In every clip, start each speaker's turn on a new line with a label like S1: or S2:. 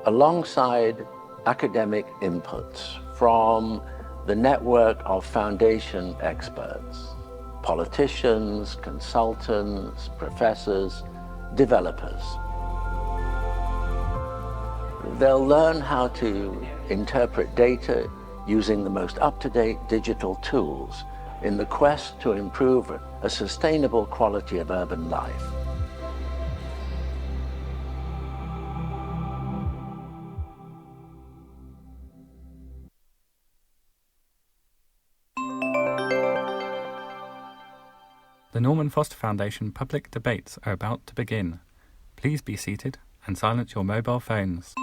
S1: alongside academic inputs from the network of foundation experts, politicians, consultants, professors, developers. They'll learn how to interpret data using the most up-to-date digital tools in the quest to improve a sustainable quality of urban life.
S2: The Norman Foster Foundation public debates are about to begin. Please be seated and silence your mobile phones.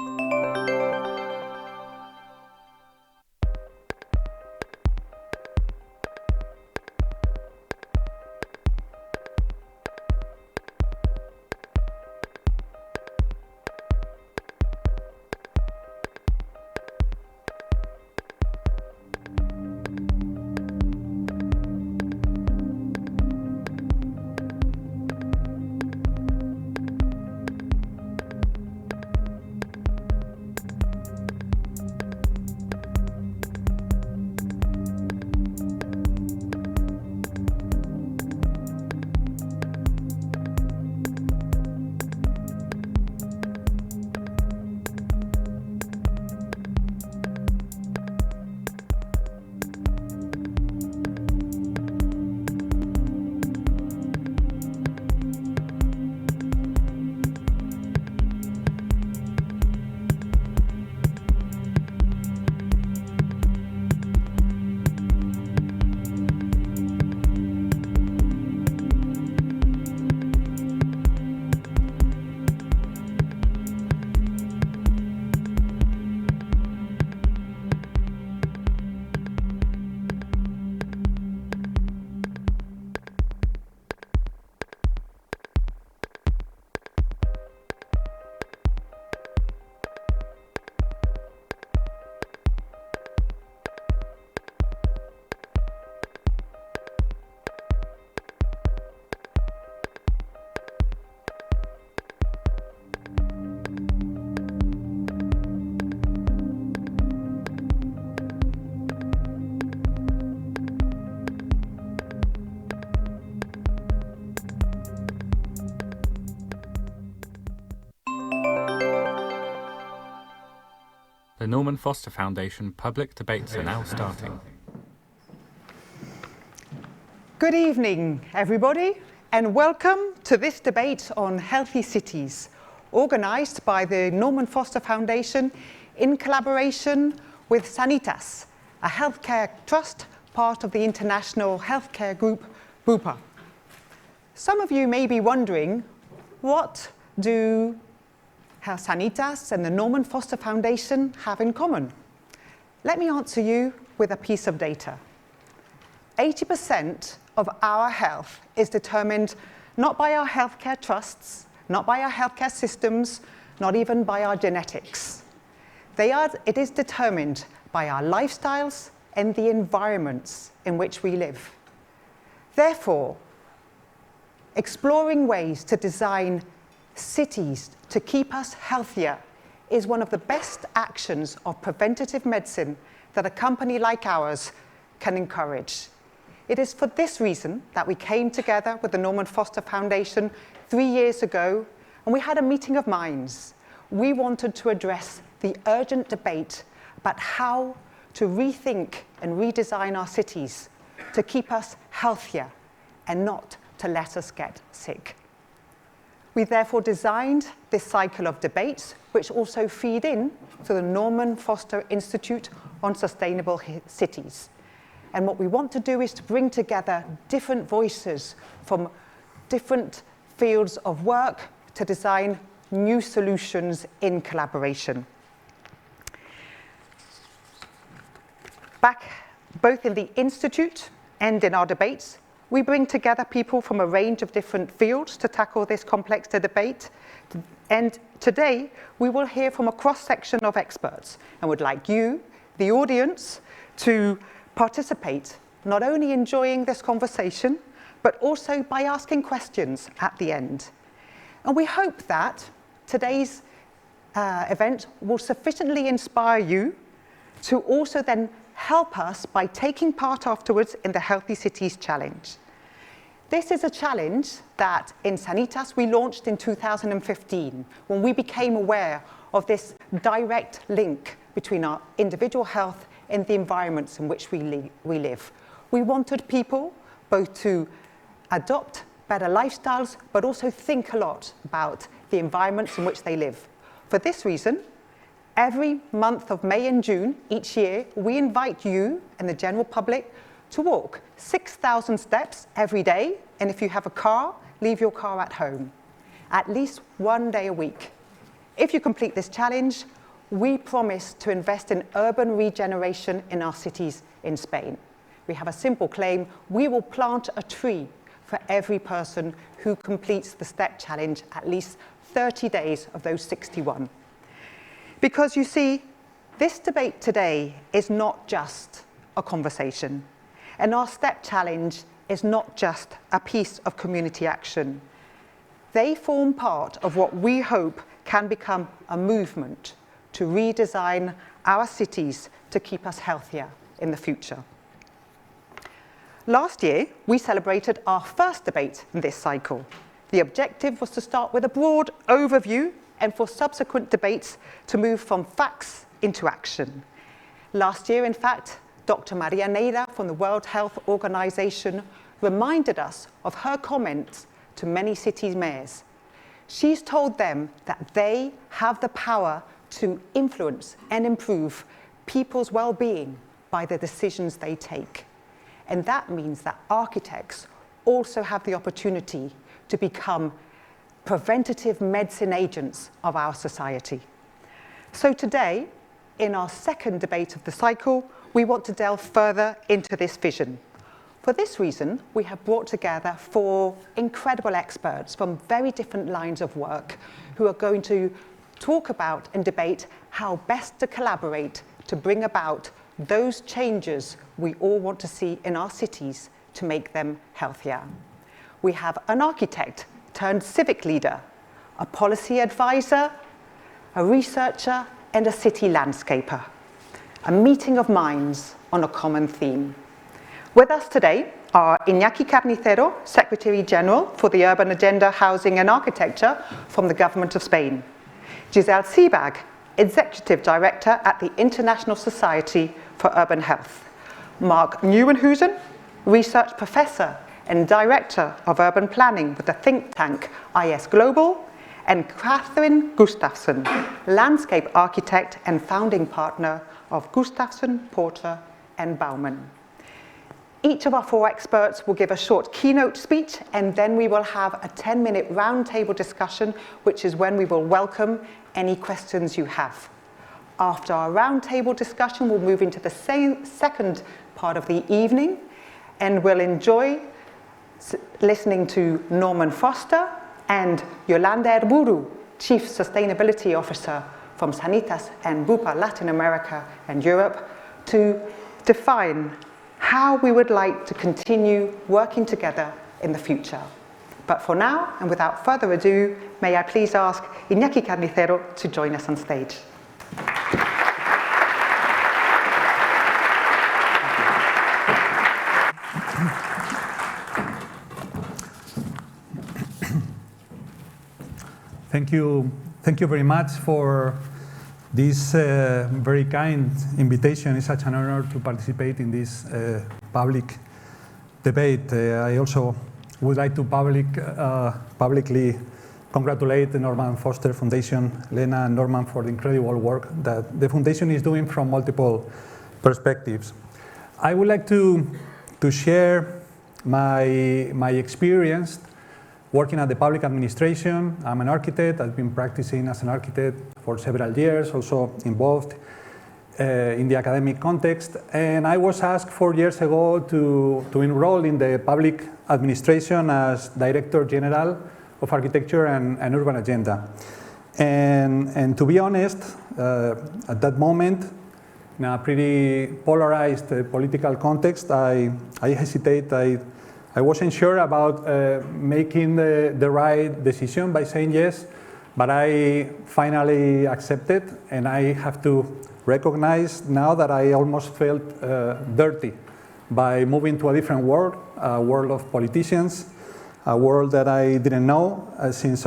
S2: The Norman Foster Foundation public debates are now starting.
S3: Good evening, everybody, and welcome to this debate on healthy cities, organised by the Norman Foster Foundation in collaboration with Sanitas, a healthcare trust part of the international healthcare group Bupa. Some of you may be wondering, what do Sanitas and the Norman Foster Foundation have in common? Let me answer you with a piece of data. 80% of our health is determined not by our healthcare trusts, not by our healthcare systems, not even by our genetics. It is determined by our lifestyles and the environments in which we live. Therefore, exploring ways to design cities to keep us healthier is one of the best actions of preventative medicine that a company like ours can encourage. It is for this reason that we came together with the Norman Foster Foundation 3 years ago, and we had a meeting of minds. We wanted to address the urgent debate about how to rethink and redesign our cities to keep us healthier and not to let us get sick. We therefore designed this cycle of debates, which also feed in to the Norman Foster Institute on Sustainable Cities. And what we want to do is to bring together different voices from different fields of work to design new solutions in collaboration. Back both in the Institute and in our debates, we bring together people from a range of different fields to tackle this complex debate. And today, we will hear from a cross-section of experts and would like you, the audience, to participate, not only enjoying this conversation, but also by asking questions at the end. And we hope that today's event will sufficiently inspire you to also then help us by taking part afterwards in the Healthy Cities Challenge. This is a challenge that in Sanitas we launched in 2015 when we became aware of this direct link between our individual health and the environments in which we live. We wanted people both to adopt better lifestyles, but also think a lot about the environments in which they live. For this reason, every month of May and June each year, we invite you and the general public to walk 6,000 steps every day, and if you have a car, leave your car at home, at least one day a week. If you complete this challenge, we promise to invest in urban regeneration in our cities in Spain. We have a simple claim: we will plant a tree for every person who completes the step challenge at least 30 days of those 61. Because you see, this debate today is not just a conversation, and our step challenge is not just a piece of community action. They form part of what we hope can become a movement to redesign our cities to keep us healthier in the future. Last year, we celebrated our first debate in this cycle. The objective was to start with a broad overview and for subsequent debates to move from facts into action. Last year, in fact, Dr. Maria Neira from the World Health Organization reminded us of her comments to many cities' mayors. She's told them that they have the power to influence and improve people's well-being by the decisions they take. And that means that architects also have the opportunity to become preventative medicine agents of our society. So today, in our second debate of the cycle, we want to delve further into this vision. For this reason, we have brought together 4 incredible experts from very different lines of work who are going to talk about and debate how best to collaborate to bring about those changes we all want to see in our cities to make them healthier. We have an architect turned civic leader, a policy advisor, a researcher, and a city landscaper. A meeting of minds on a common theme. With us today are Iñaqui Carnicero, Secretary General for the Urban Agenda, Housing and Architecture from the Government of Spain. Giselle Seebag, Executive Director at the International Society for Urban Health. Mark Nieuwenhuizen, Research Professor and Director of Urban Planning with the think tank IS Global, and Catherine Gustafsson, Landscape Architect and Founding Partner of Gustafsson, Porter and Baumann. Each of our 4 experts will give a short keynote speech, and then we will have a 10-minute roundtable discussion, which is when we will welcome any questions you have. After our roundtable discussion, we'll move into the second part of the evening, and we'll enjoy listening to Norman Foster and Yolanda Herburu, Chief Sustainability Officer from Sanitas and Bupa Latin America and Europe, to define how we would like to continue working together in the future. But for now, and without further ado, may I please ask Iñaqui Carnicero to join us on stage.
S4: Thank you very much for this very kind invitation. It's such an honor to participate in this public debate. I also would like to publicly congratulate the Norman Foster Foundation, Lena and Norman, for the incredible work that the foundation is doing from multiple perspectives. I would like to share my experience working at the public administration. I'm an architect. I've been practicing as an architect for several years, also involved in the academic context. And I was asked 4 years ago to enroll in the public administration as Director General of Architecture and Urban Agenda. And to be honest, at that moment, in a pretty polarized political context, I hesitate. I wasn't sure about making the right decision by saying yes, But I finally accepted, and I have to recognize now that I almost felt dirty by moving to a different world, a world of politicians, a world that I didn't know, since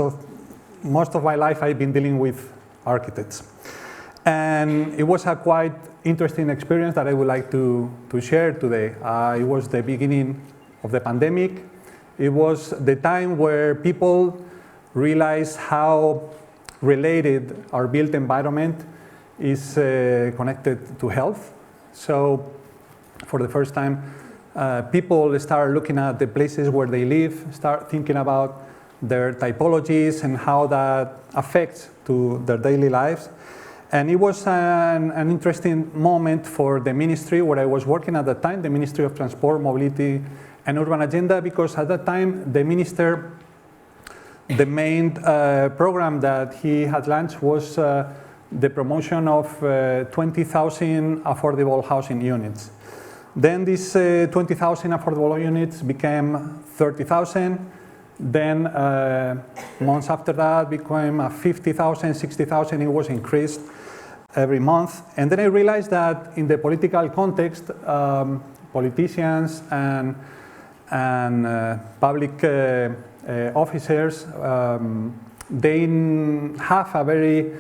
S4: most of my life I've been dealing with architects. And it was a quite interesting experience that I would like to share today. It was the beginning of the pandemic. It was the time where people realized how related our built environment is connected to health. So for the first time, people start looking at the places where they live, start thinking about their typologies and how that affects to their daily lives. And it was an interesting moment for the ministry where I was working at the time, the Ministry of Transport, Mobility and Urban Agenda, because at that time the minister, the main program that he had launched was the promotion of 20,000 affordable housing units. Then these 20,000 affordable units became 30,000. Then months after that became 50,000, 60,000. It was increased every month. And then I realized that in the political context, politicians and public officers, they have a very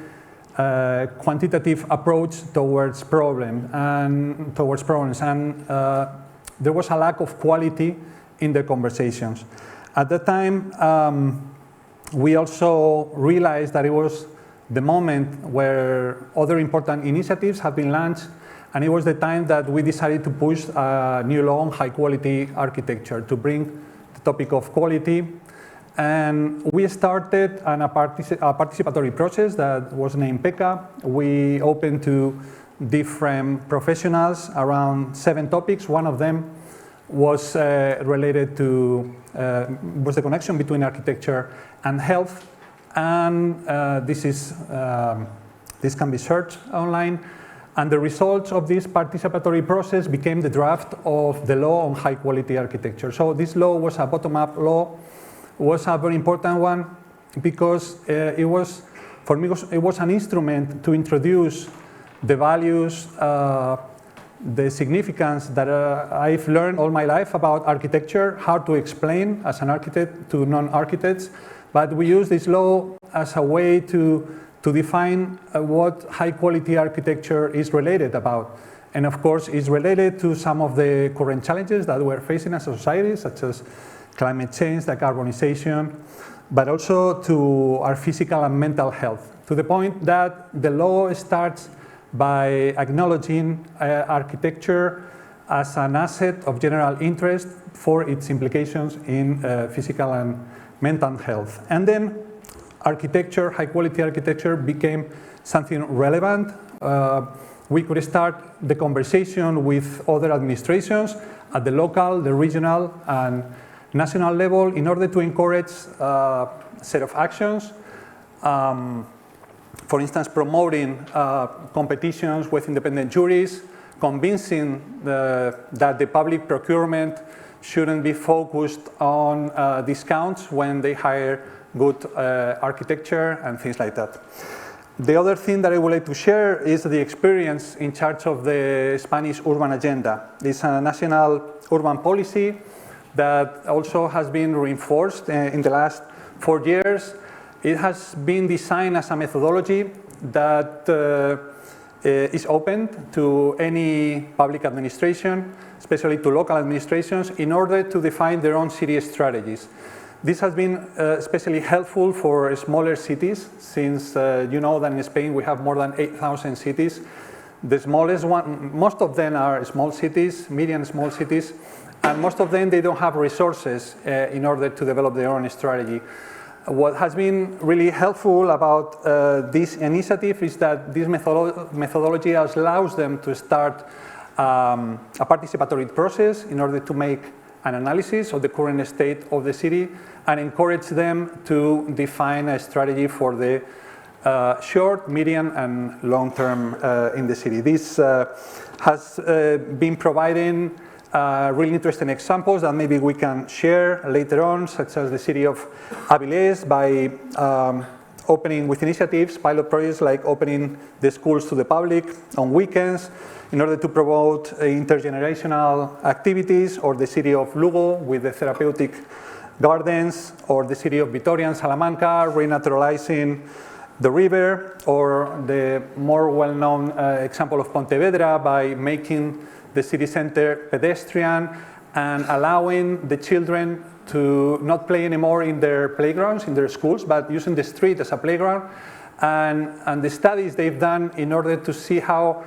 S4: quantitative approach towards problems, and there was a lack of quality in the conversations. At that time, we also realized that it was the moment where other important initiatives have been launched, and it was the time that we decided to push a new law on high quality architecture to bring the topic of quality. And we started a participatory process that was named PECA. We opened to different professionals around 7 topics. One of them was related to was the connection between architecture and health. And this can be searched online. And the results of this participatory process became the draft of the law on high quality architecture. So this law was a bottom-up law. Was a very important one because it was, for me, it was an instrument to introduce the values, the significance that I've learned all my life about architecture, how to explain as an architect to non-architects. But we use this law as a way to define what high quality architecture is related about. And of course, it's related to some of the current challenges that we're facing as a society, such as climate change, decarbonization, but also to our physical and mental health, to the point that the law starts by acknowledging architecture as an asset of general interest for its implications in physical and mental health. And then architecture, high quality architecture, became something relevant. We could start the conversation with other administrations at the local, the regional, and national level in order to encourage a set of actions. For instance, promoting competitions with independent juries, convincing that the public procurement shouldn't be focused on discounts when they hire good architecture and things like that. The other thing that I would like to share is the experience in charge of the Spanish urban agenda. It's a national urban policy that also has been reinforced in the last 4 years. It has been designed as a methodology that is open to any public administration, especially to local administrations, in order to define their own city strategies. This has been especially helpful for smaller cities, since you know that in Spain we have more than 8,000 cities. The smallest one, most of them are small cities, medium small cities, and most of them, they don't have resources in order to develop their own strategy. What has been really helpful about this initiative is that this methodology allows them to start a participatory process in order to make an analysis of the current state of the city and encourage them to define a strategy for the short, medium, and long term in the city. This has been providing really interesting examples that maybe we can share later on, such as the city of Avilés by opening with initiatives, pilot projects like opening the schools to the public on weekends in order to promote intergenerational activities, or the city of Lugo with the therapeutic gardens, or the city of Vitoria and Salamanca renaturalizing the river, or the more well-known example of Pontevedra by making the city center pedestrian and allowing the children to not play anymore in their playgrounds, in their schools, but using the street as a playground. And the studies they've done in order to see how,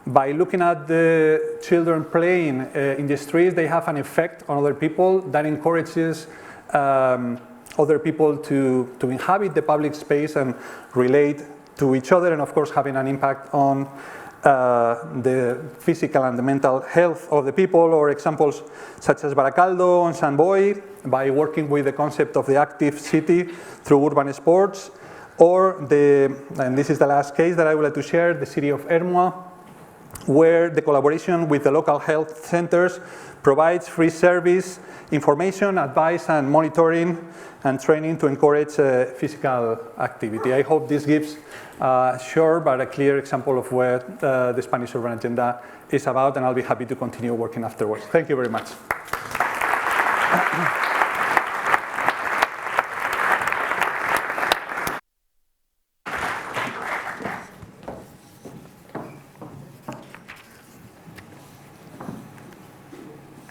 S4: by looking at the children playing in the streets, they have an effect on other people that encourages other people to inhabit the public space and relate to each other, and of course having an impact on the physical and the mental health of the people. Or examples such as Baracaldo and Sant Boi, by working with the concept of the active city through urban sports, or and this is the last case that I would like to share, the city of Ermua, where the collaboration with the local health centers provides free service, information, advice, and monitoring and training to encourage physical activity. I hope this gives a short but a clear example of what the Spanish Urban Agenda is about, and I'll be happy to continue working afterwards. Thank you very much.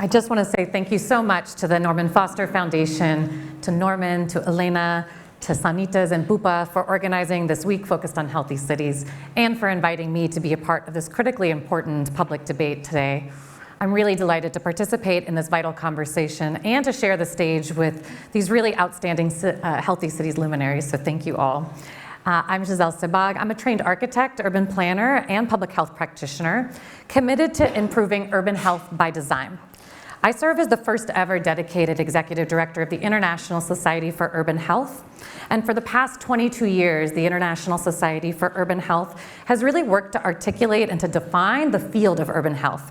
S5: I just want to say thank you so much to the Norman Foster Foundation, to Norman, to Elena, to Sanitas and Bupa for organizing this week focused on healthy cities, and for inviting me to be a part of this critically important public debate today. I'm really delighted to participate in this vital conversation and to share the stage with these really outstanding healthy cities luminaries, so thank you all. I'm Giselle Sibag. I'm a trained architect, urban planner, and public health practitioner, committed to improving urban health by design. I serve as the first ever dedicated executive director of the International Society for Urban Health. And for the past 22 years, the International Society for Urban Health has really worked to articulate and to define the field of urban health.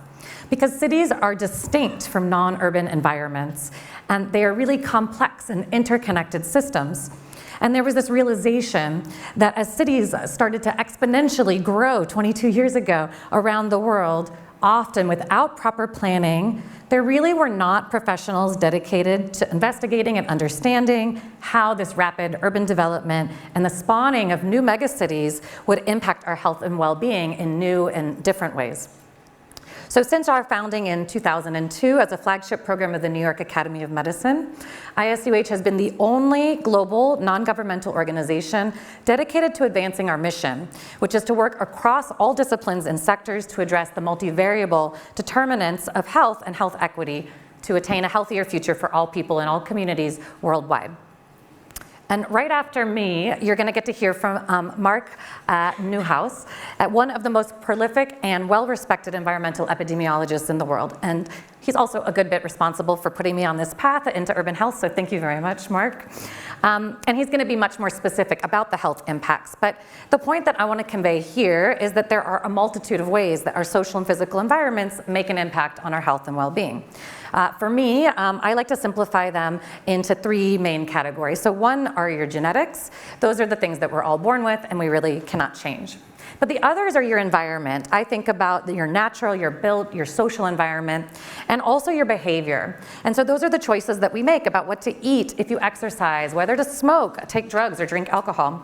S5: Because cities are distinct from non-urban environments, and they are really complex and interconnected systems. And there was this realization that as cities started to exponentially grow 22 years ago around the world, often without proper planning, there really were not professionals dedicated to investigating and understanding how this rapid urban development and the spawning of new megacities would impact our health and well-being in new and different ways. So since our founding in 2002 as a flagship program of the New York Academy of Medicine, ISUH has been the only global non-governmental organization dedicated to advancing our mission, which is to work across all disciplines and sectors to address the multivariable determinants of health and health equity to attain a healthier future for all people in all communities worldwide. And right after me, you're going to get to hear from Mark Newhouse, one of the most prolific and well-respected environmental epidemiologists in the world. And he's also a good bit responsible for putting me on this path into urban health, so thank you very much, Mark. And he's going to be much more specific about the health impacts. But the point that I want to convey here is that there are a multitude of ways that our social and physical environments make an impact on our health and well-being. For me, I like to simplify them into three main categories. So one are your genetics. Those are the things that we're all born with and we really cannot change. But the others are your environment. I think about your natural, your built, your social environment, and also your behavior. And so those are the choices that we make about what to eat, if you exercise, whether to smoke, take drugs, or drink alcohol.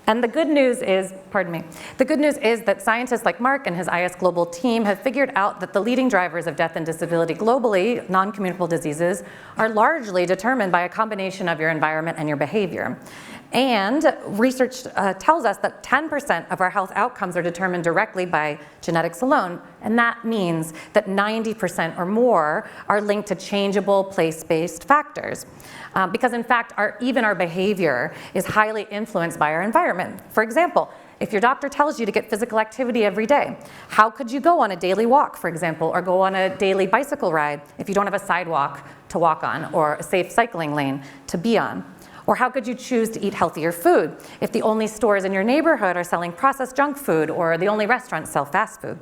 S5: And the good news is, the good news is that scientists like Mark and his IS Global team have figured out that the leading drivers of death and disability globally, non-communicable diseases, are largely determined by a combination of your environment and your behavior. And research tells us that 10% of our health outcomes are determined directly by genetics alone, and that means that 90% or more are linked to changeable place-based factors. Because in fact, even our behavior is highly influenced by our environment. For example, if your doctor tells you to get physical activity every day, how could you go on a daily walk, for example, or go on a daily bicycle ride if you don't have a sidewalk to walk on or a safe cycling lane to be on? Or how could you choose to eat healthier food if the only stores in your neighborhood are selling processed junk food or the only restaurants sell fast food?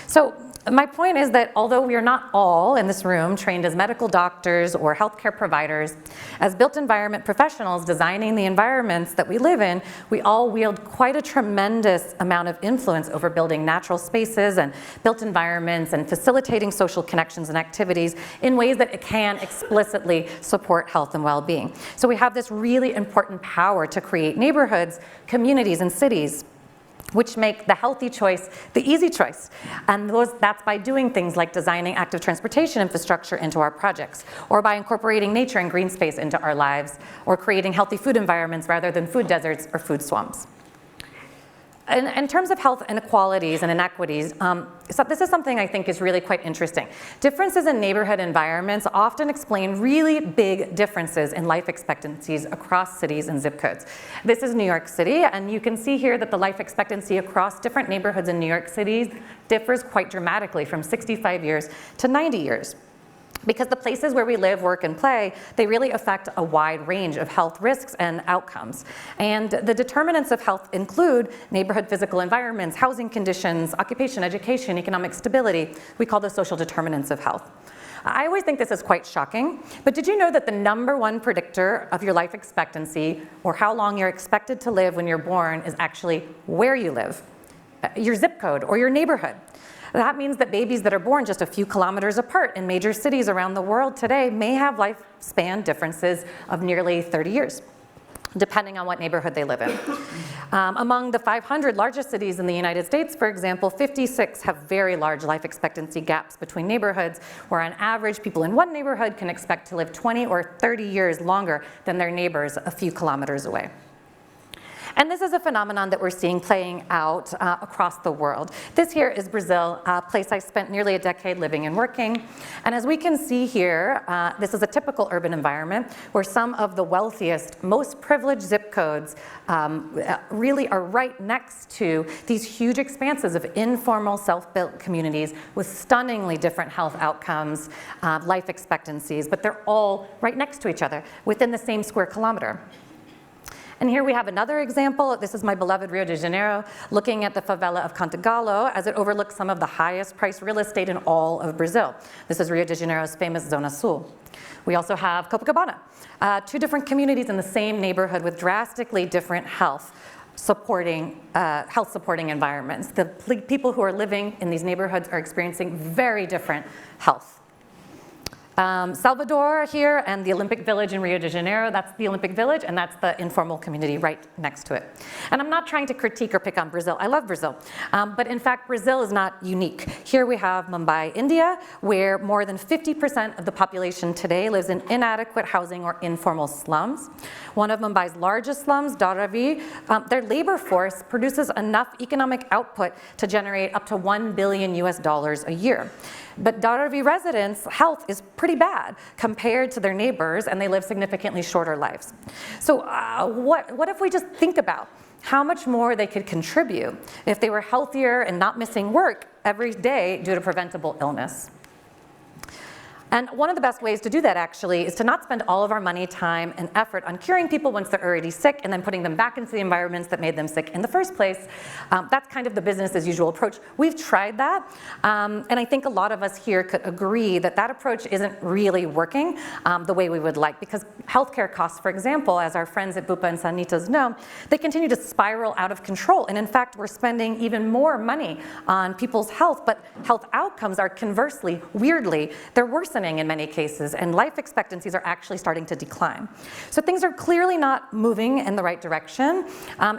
S5: So My point is that although we are not all in this room trained as medical doctors or healthcare providers, as built environment professionals designing the environments that we live in, we all wield quite a tremendous amount of influence over building natural spaces and built environments and facilitating social connections and activities in ways that it can explicitly support health and well-being. So we have this really important power to create neighborhoods, communities, and cities which make the healthy choice the easy choice. And that's by doing things like designing active transportation infrastructure into our projects, or by incorporating nature and green space into our lives, or creating healthy food environments rather than food deserts or food swamps. In terms of health inequalities and inequities, so this is something I think is really quite interesting. Differences in neighborhood environments often explain really big differences in life expectancies across cities and zip codes. This is New York City, and you can see here that the life expectancy across different neighborhoods in New York City differs quite dramatically from 65 years to 90 years. Because the places where we live, work, and play, they really affect a wide range of health risks and outcomes. And the determinants of health include neighborhood physical environments, housing conditions, occupation, education, economic stability. We call those social determinants of health. I always think this is quite shocking, but did you know that the #1 predictor of your life expectancy, or how long you're expected to live when you're born, is actually where you live, your zip code, or your neighborhood? That means that babies that are born just a few kilometers apart in major cities around the world today may have lifespan differences of nearly 30 years, depending on what neighborhood they live in. Among the 500 largest cities in the United States, for example, 56 have very large life expectancy gaps between neighborhoods, where on average, people in one neighborhood can expect to live 20 or 30 years longer than their neighbors a few kilometers away. And this is a phenomenon that we're seeing playing out across the world. This here is Brazil, a place I spent nearly a decade living and working. And as we can see here, this is a typical urban environment where some of the wealthiest, most privileged zip codes really are right next to these huge expanses of informal, self-built communities with stunningly different health outcomes, life expectancies, but they're all right next to each other within the same square kilometer. And here we have another example. This is my beloved Rio de Janeiro, looking at the favela of Cantagalo as it overlooks some of the highest priced real estate in all of Brazil. This is Rio de Janeiro's famous Zona Sul. We also have Copacabana, two different communities in the same neighborhood with drastically different health supporting environments. The people who are living in these neighborhoods are experiencing very different health. Salvador here and the Olympic Village in Rio de Janeiro, that's the Olympic Village, and that's the informal community right next to it. And I'm not trying to critique or pick on Brazil. I love Brazil. But in fact, Brazil is not unique. Here we have Mumbai, India, where more than 50% of the population today lives in inadequate housing or informal slums. One of Mumbai's largest slums, Dharavi, their labor force produces enough economic output to generate up to $1 billion a year. But Dharavi residents' health is pretty bad compared to their neighbors, and they live significantly shorter lives. So what if we just think about how much more they could contribute if they were healthier and not missing work every day due to preventable illness? And one of the best ways to do that, actually, is to not spend all of our money, time, and effort on curing people once they're already sick and then putting them back into the environments that made them sick in the first place. That's kind of the business as usual approach. We've tried that, and I think a lot of us here could agree that that approach isn't really working the way we would like, because healthcare costs, for example, as our friends at Bupa and Sanitas know, they continue to spiral out of control. And in fact, we're spending even more money on people's health, but health outcomes are conversely, weirdly, they're worsening in many cases, and life expectancies are actually starting to decline. So things are clearly not moving in the right direction.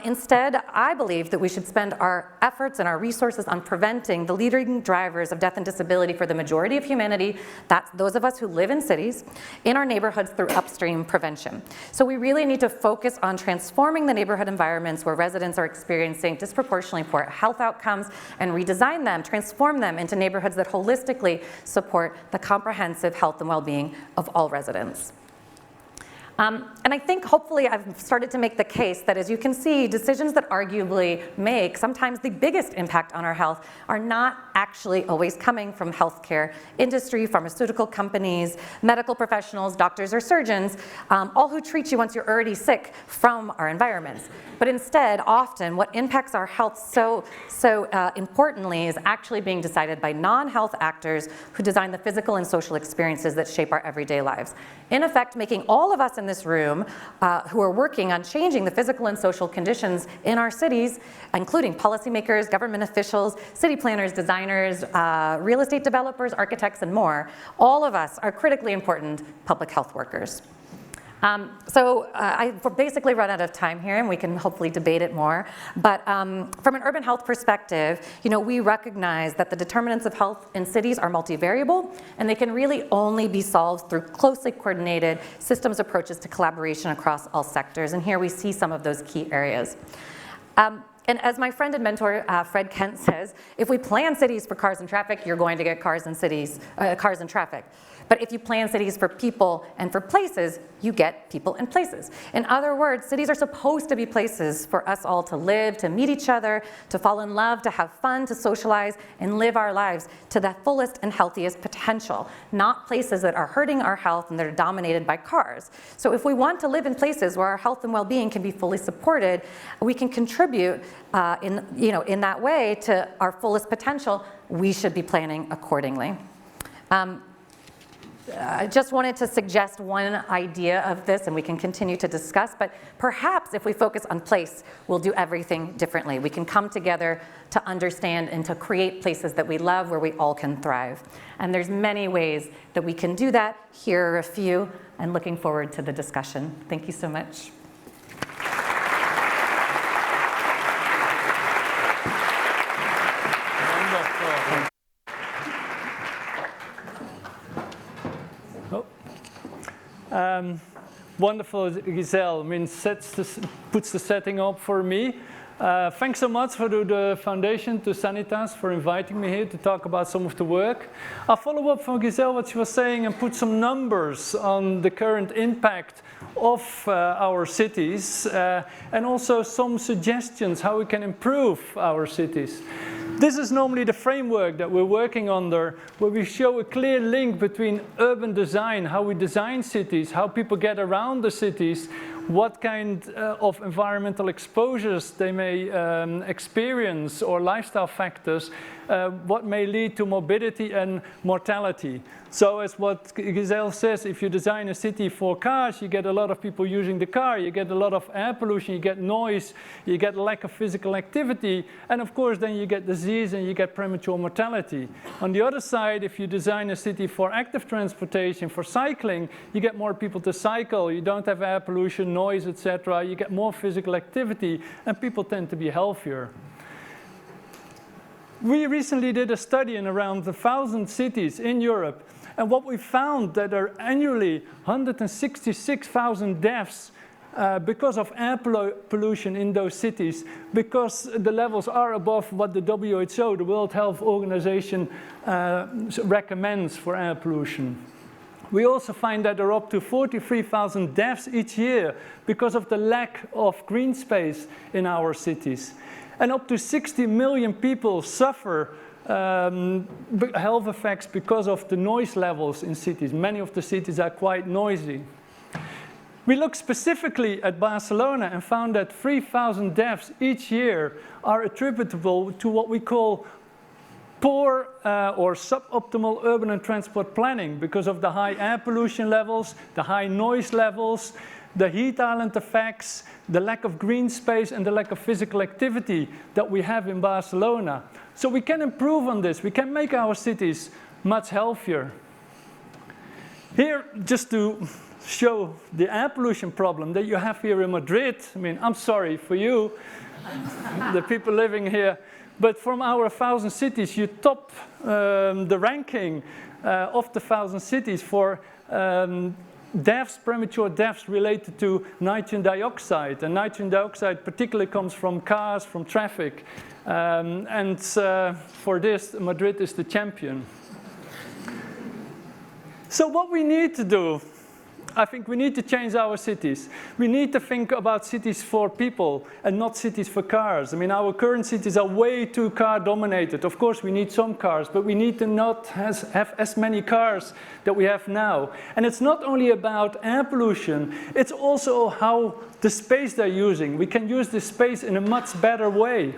S5: Instead, I believe that we should spend our efforts and our resources on preventing the leading drivers of death and disability for the majority of humanity. That's those of us who live in cities, in our neighborhoods through upstream prevention. So we really need to focus on transforming the neighborhood environments where residents are experiencing disproportionately poor health outcomes and redesign them, transform them into neighborhoods that holistically support the comprehensive health and well-being of all residents. And I think hopefully I've started to make the case that, as you can see, decisions that arguably make sometimes the biggest impact on our health are not actually always coming from healthcare industry, pharmaceutical companies, medical professionals, doctors or surgeons, all who treat you once you're already sick from our environments. But instead, often what impacts our health so importantly is actually being decided by non-health actors who design the physical and social experiences that shape our everyday lives. In effect, making all of us in this room who are working on changing the physical and social conditions in our cities, including policymakers, government officials, city planners, designers, real estate developers, architects, and more, all of us are critically important public health workers. I've basically run out of time here, and we can hopefully debate it more. But from an urban health perspective, we recognize that the determinants of health in cities are multivariable, and they can really only be solved through closely coordinated systems approaches to collaboration across all sectors. And here we see some of those key areas. And as my friend and mentor, Fred Kent, says, if we plan cities for cars and traffic, you're going to get cars and traffic. But if you plan cities for people and for places, you get people and places. In other words, cities are supposed to be places for us all to live, to meet each other, to fall in love, to have fun, to socialize, and live our lives to the fullest and healthiest potential, not places that are hurting our health and that are dominated by cars. So if we want to live in places where our health and well-being can be fully supported, we can contribute in that way to our fullest potential. We should be planning accordingly. I just wanted to suggest one idea of this, and we can continue to discuss, but perhaps if we focus on place, we'll do everything differently. We can come together to understand and to create places that we love where we all can thrive. And there's many ways that we can do that. Here are a few, and looking forward to the discussion. Thank you so much.
S6: Wonderful, Giselle. I mean, puts the setting up for me. Thanks so much for the foundation, to Sanitas, for inviting me here to talk about some of the work. I'll follow up from Giselle what she was saying and put some numbers on the current impact of our cities and also some suggestions how we can improve our cities. This is normally the framework that we're working under, where we show a clear link between urban design, how we design cities, how people get around the cities, what kind of environmental exposures they may experience or lifestyle factors, what may lead to morbidity and mortality. So as what Giselle says, if you design a city for cars, you get a lot of people using the car, you get a lot of air pollution, you get noise, you get lack of physical activity, and of course then you get disease and you get premature mortality. On the other side, if you design a city for active transportation, for cycling, you get more people to cycle, you don't have air pollution, noise, etc. You get more physical activity, and people tend to be healthier. We recently did a study in around 1,000 cities in Europe, and what we found that there are annually 166,000 deaths because of air pollution in those cities, because the levels are above what the WHO, the World Health Organization, recommends for air pollution. We also find that there are up to 43,000 deaths each year because of the lack of green space in our cities. And up to 60 million people suffer health effects because of the noise levels in cities. Many of the cities are quite noisy. We looked specifically at Barcelona and found that 3,000 deaths each year are attributable to what we call poor or suboptimal urban and transport planning because of the high air pollution levels, the high noise levels, the heat island effects, the lack of green space, and the lack of physical activity that we have in Barcelona. So we can improve on this. We can make our cities much healthier. Here, just to show the air pollution problem that you have here in Madrid. I mean, I'm sorry for you, the people living here. But from our 1,000 cities, you top the ranking of the 1,000 cities for deaths, premature deaths related to nitrogen dioxide. And nitrogen dioxide particularly comes from cars, from traffic. For this, Madrid is the champion. So what we need to do, I think we need to change our cities. We need to think about cities for people and not cities for cars. I mean, our current cities are way too car dominated. Of course, we need some cars, but we need to not have as many cars that we have now. And it's not only about air pollution, it's also how the space they're using. We can use this space in a much better way.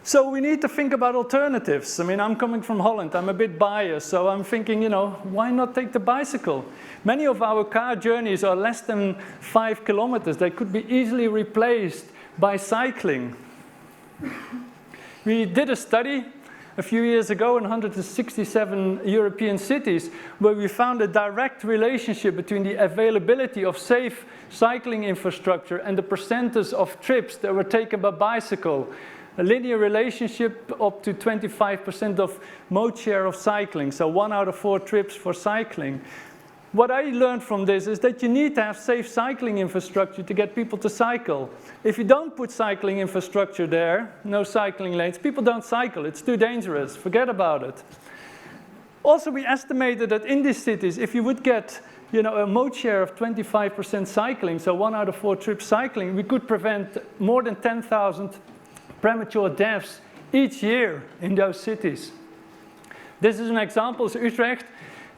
S6: So we need to think about alternatives. I mean, I'm coming from Holland. I'm a bit biased, so I'm thinking, you know, why not take the bicycle? Many of our car journeys are less than 5 kilometers. They could be easily replaced by cycling. We did a study a few years ago in 167 European cities where we found a direct relationship between the availability of safe cycling infrastructure and the percentage of trips that were taken by bicycle. A linear relationship up to 25% of mode share of cycling, so 1 out of 4 trips for cycling. What I learned from this is that you need to have safe cycling infrastructure to get people to cycle. If you don't put cycling infrastructure there, no cycling lanes, people don't cycle. It's too dangerous. Forget about it. Also, we estimated that in these cities, if you would get a mode share of 25% cycling, so 1 out of 4 trips cycling, we could prevent more than 10,000 premature deaths each year in those cities. This is an example. So Utrecht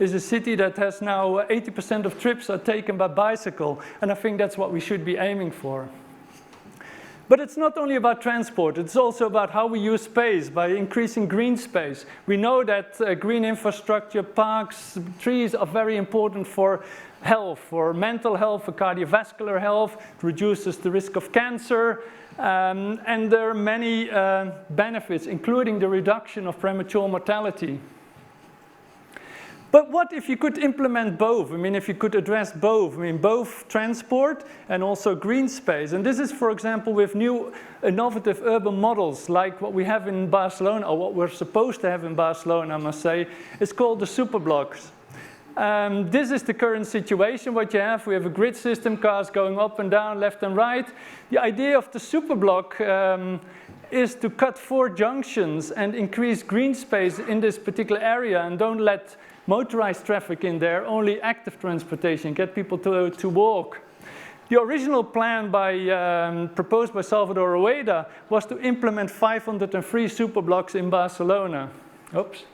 S6: is a city that has now 80% of trips are taken by bicycle, and I think that's what we should be aiming for. But it's not only about transport, it's also about how we use space by increasing green space. We know that green infrastructure, parks, trees are very important for health, for mental health, for cardiovascular health. It reduces the risk of cancer. And there are many benefits, including the reduction of premature mortality. But what if you could implement both? I mean, if you could address both. I mean, both transport and also green space. And this is, for example, with new innovative urban models like what we have in Barcelona, or what we're supposed to have in Barcelona, I must say. It's called the superblocks. This is the current situation. What you have, we have a grid system, cars going up and down, left and right. The idea of the superblock is to cut 4 junctions and increase green space in this particular area, and don't let motorized traffic in there, only active transportation, get people to walk. The original plan proposed by Salvador Rueda was to implement 503 superblocks in Barcelona. Oops.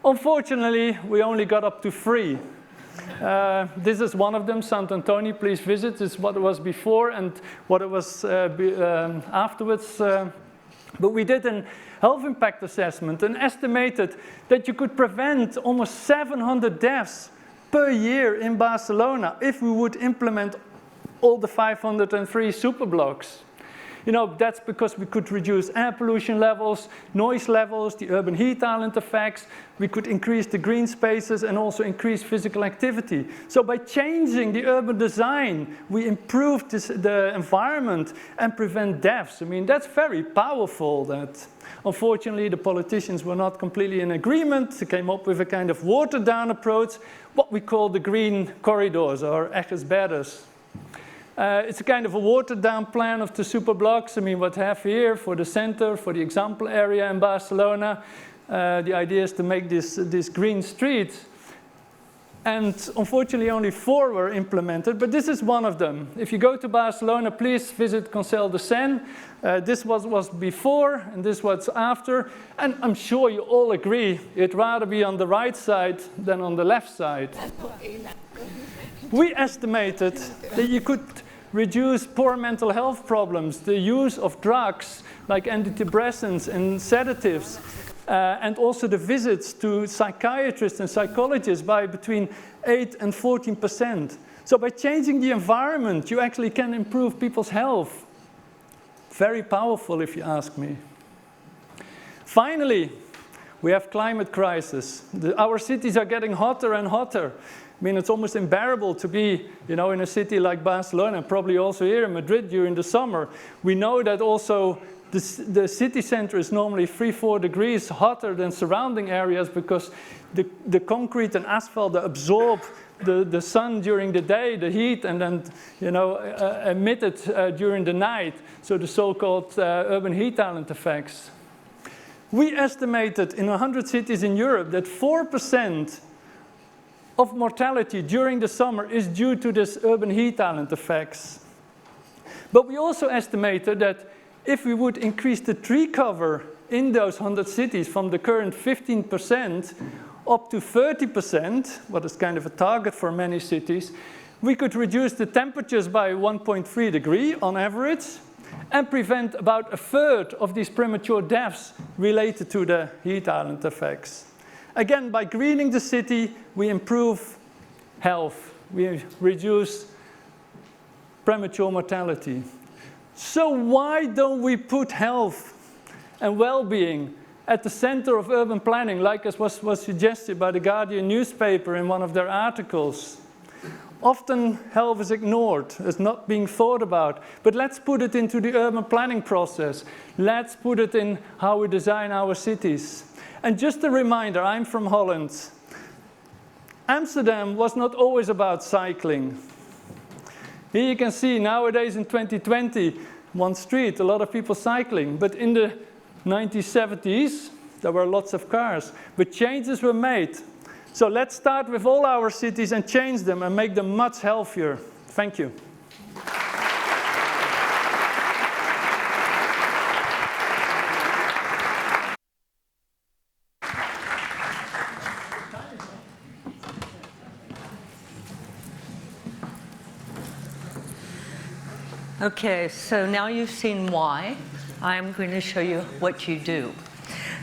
S6: Unfortunately, we only got up to 3. This is one of them, Sant Antoni, please visit. This is what it was before and what it was afterwards. But we did a health impact assessment and estimated that you could prevent almost 700 deaths per year in Barcelona if we would implement all the 503 superblocks. You know, that's because we could reduce air pollution levels, noise levels, the urban heat island effects. We could increase the green spaces and also increase physical activity. So by changing the urban design, we improve the environment and prevent deaths. I mean, that's very powerful. That unfortunately, the politicians were not completely in agreement. They came up with a kind of watered-down approach, what we call the green corridors, or ejes verdes. It's a kind of a watered-down plan of the superblocks. I mean, what I have here for the center, for the example area in Barcelona, the idea is to make this green street. And unfortunately, only 4 were implemented, but this is one of them. If you go to Barcelona, please visit Consell de Seine. This was before, and this was after. And I'm sure you all agree, it'd rather be on the right side than on the left side. We estimated that you could reduce poor mental health problems, the use of drugs like antidepressants and sedatives, and also the visits to psychiatrists and psychologists by between 8 and 14%. So by changing the environment, you actually can improve people's health. Very powerful, if you ask me. Finally, we have climate crisis. Our cities are getting hotter and hotter. I mean, it's almost unbearable to be, in a city like Barcelona, and probably also here in Madrid during the summer. We know that also the city center is normally 3-4 degrees hotter than surrounding areas because the concrete and asphalt absorb the sun during the day, the heat, and then, emit it during the night. So the so-called urban heat island effects. We estimated in 100 cities in Europe that 4% of mortality during the summer is due to this urban heat island effects. But we also estimated that if we would increase the tree cover in those 100 cities from the current 15% up to 30%, what is kind of a target for many cities, we could reduce the temperatures by 1.3 degrees on average and prevent about 1/3 of these premature deaths related to the heat island effects. Again, by greening the city, we improve health. We reduce premature mortality. So why don't we put health and well-being at the center of urban planning, like as was suggested by the Guardian newspaper in one of their articles? Often health is ignored, it's not being thought about, but let's put it into the urban planning process. Let's put it in how we design our cities. And just a reminder, I'm from Holland. Amsterdam was not always about cycling. Here you can see nowadays in 2020, one street, a lot of people cycling. But in the 1970s, there were lots of cars. But changes were made. So let's start with all our cities and change them and make them much healthier. Thank you.
S7: Okay, so now you've seen why. I'm going to show you what you do.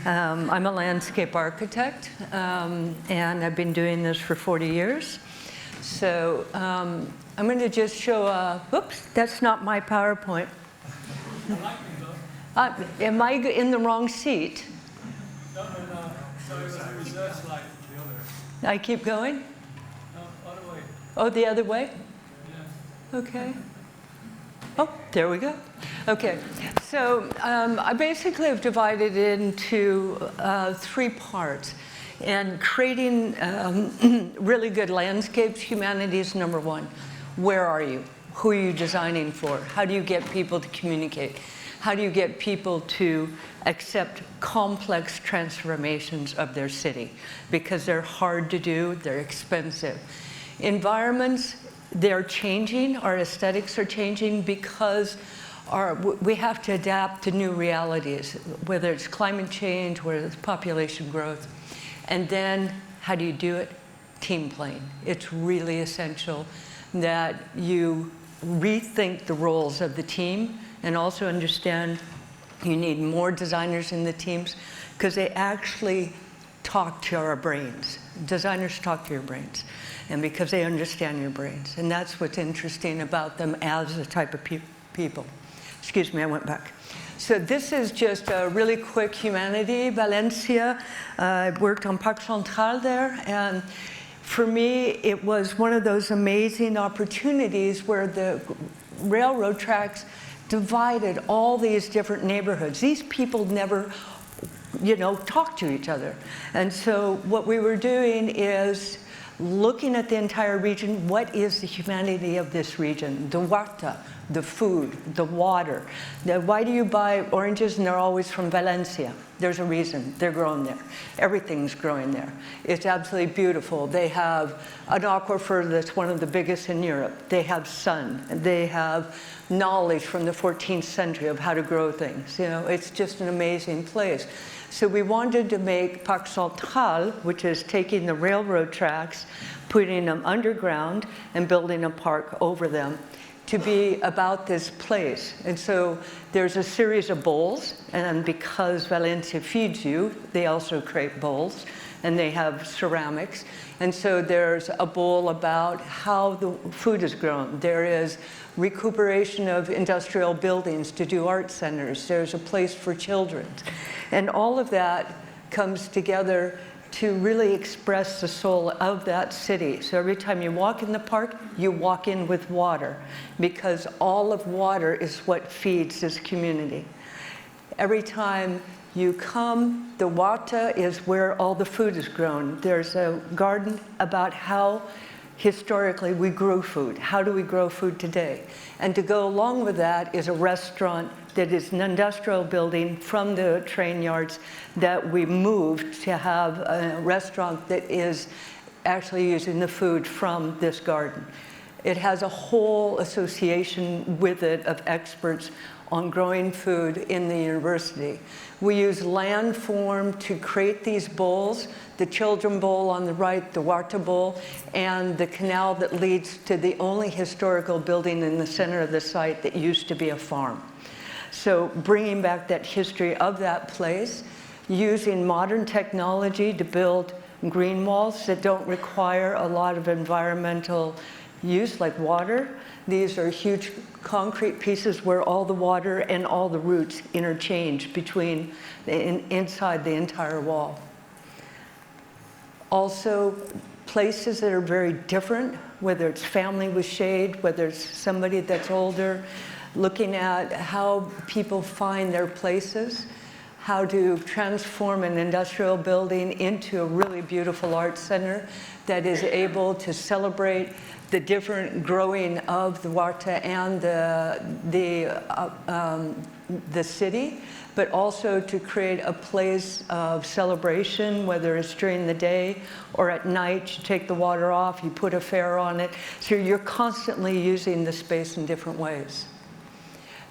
S7: I'm a landscape architect, and I've been doing this for 40 years. So I'm going to just show, oops, that's not my PowerPoint. Am I in the wrong seat?
S6: No. So it was a reserve slide, the other.
S7: I keep going?
S6: No, other way.
S7: Oh, the other way?
S6: Yeah.
S7: Okay. Oh, there we go. Okay, so I basically have divided it into 3 parts. And creating really good landscapes, humanity is number 1. Where are you? Who are you designing for? How do you get people to communicate? How do you get people to accept complex transformations of their city? Because they're hard to do, they're expensive. Environments, they're changing, our aesthetics are changing because we have to adapt to new realities, whether it's climate change, whether it's population growth. And then, how do you do it? Team playing. It's really essential that you rethink the roles of the team and also understand you need more designers in the teams because they actually talk to our brains. Designers talk to your brains. And because they understand your brains. And that's what's interesting about them as a type of people. Excuse me, I went back. So this is just a really quick humanity. Valencia, I worked on Parc Central there. And for me, it was one of those amazing opportunities where the railroad tracks divided all these different neighborhoods. These people never, talk to each other. And so what we were doing is looking at the entire region, what is the humanity of this region? The huerta, the food, the water. Now, why do you buy oranges and they're always from Valencia? There's a reason, they're grown there. Everything's growing there. It's absolutely beautiful. They have an aquifer that's one of the biggest in Europe. They have sun, they have knowledge from the 14th century of how to grow things. It's just an amazing place. So we wanted to make Parc Central, which is taking the railroad tracks, putting them underground, and building a park over them, to be about this place. And so there's a series of bowls, and because Valencia feeds you, they also create bowls, and they have ceramics. And so there's a bowl about how the food is grown. There is recuperation of industrial buildings to do art centers. There's a place for children. And all of that comes together to really express the soul of that city. So every time you walk in the park, you walk in with water, because all of water is what feeds this community. Every time you come, the huerta is where all the food is grown. There's a garden about how historically we grew food. How do we grow food today? And to go along with that is a restaurant that is an industrial building from the train yards that we moved to have a restaurant that is actually using the food from this garden. It has a whole association with it of experts on growing food in the university. We use landform to create these bowls, the children bowl on the right, the Huerta bowl, and the canal that leads to the only historical building in the center of the site that used to be a farm. So bringing back that history of that place, using modern technology to build green walls that don't require a lot of environmental use, like water. These are huge concrete pieces where all the water and all the roots interchange between inside the entire wall. Also, places that are very different, whether it's family with shade, whether it's somebody that's older, looking at how people find their places, how to transform an industrial building into a really beautiful art center that is able to celebrate the different growing of the Huerta and the city, but also to create a place of celebration, whether it's during the day or at night. You take the water off, you put a fair on it. So you're constantly using the space in different ways.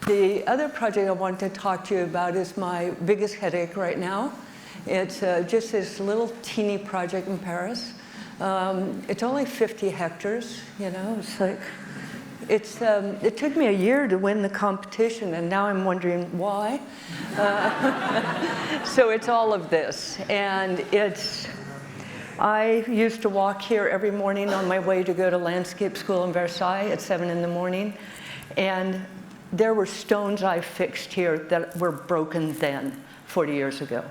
S7: The other project I want to talk to you about is my biggest headache right now. It's just this little teeny project in Paris. It's only 50 hectares, you know, it's like, it took me a year to win the competition, and now I'm wondering why. So it's all of this, and I used to walk here every morning on my way to go to landscape school in Versailles at 7 in the morning, and there were stones I fixed here that were broken then, 40 years ago.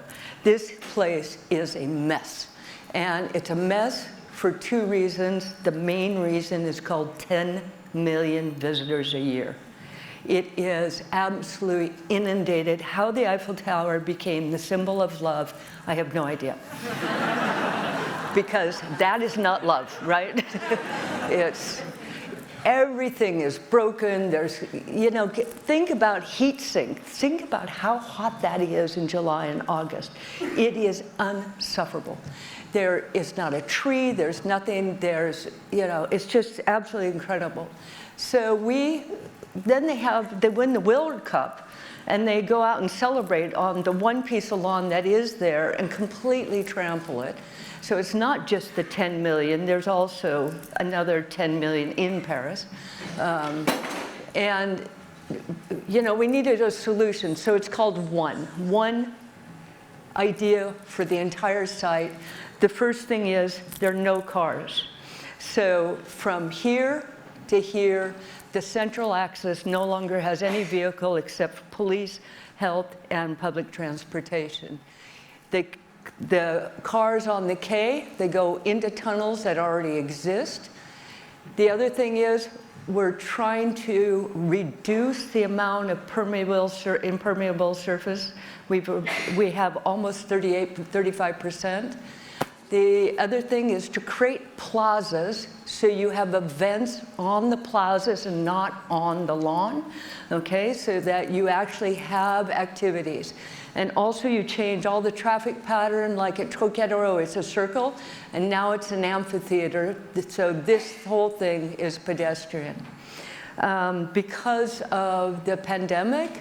S7: This place is a mess, and it's a mess for two reasons. The main reason is called 10 million visitors a year. It is absolutely inundated. How the Eiffel Tower became the symbol of love, I have no idea. Because that is not love, right? Everything is broken. There's, you know, think about heat sink. Think about how hot that is in July and August. It is unsufferable. There is not a tree, there's nothing, you know, it's just absolutely incredible. So then they win the Willard Cup, and they go out and celebrate on the one piece of lawn that is there and completely trample it. So it's not just the 10 million, there's also another 10 million in Paris. And, you know, we needed a solution, so it's called one idea for the entire site. The first thing is there are no cars. So from here to here, the central axis no longer has any vehicle except police, health, and public transportation. The cars on the quay, they go into tunnels that already exist. The other thing is we're trying to reduce the amount of impermeable surface. We have almost 35%. The other thing is to create plazas, so you have events on the plazas and not on the lawn, okay, so that you actually have activities. And also you change all the traffic pattern, like at Trocadero, it's a circle, and now it's an amphitheater, so this whole thing is pedestrian. Because of the pandemic,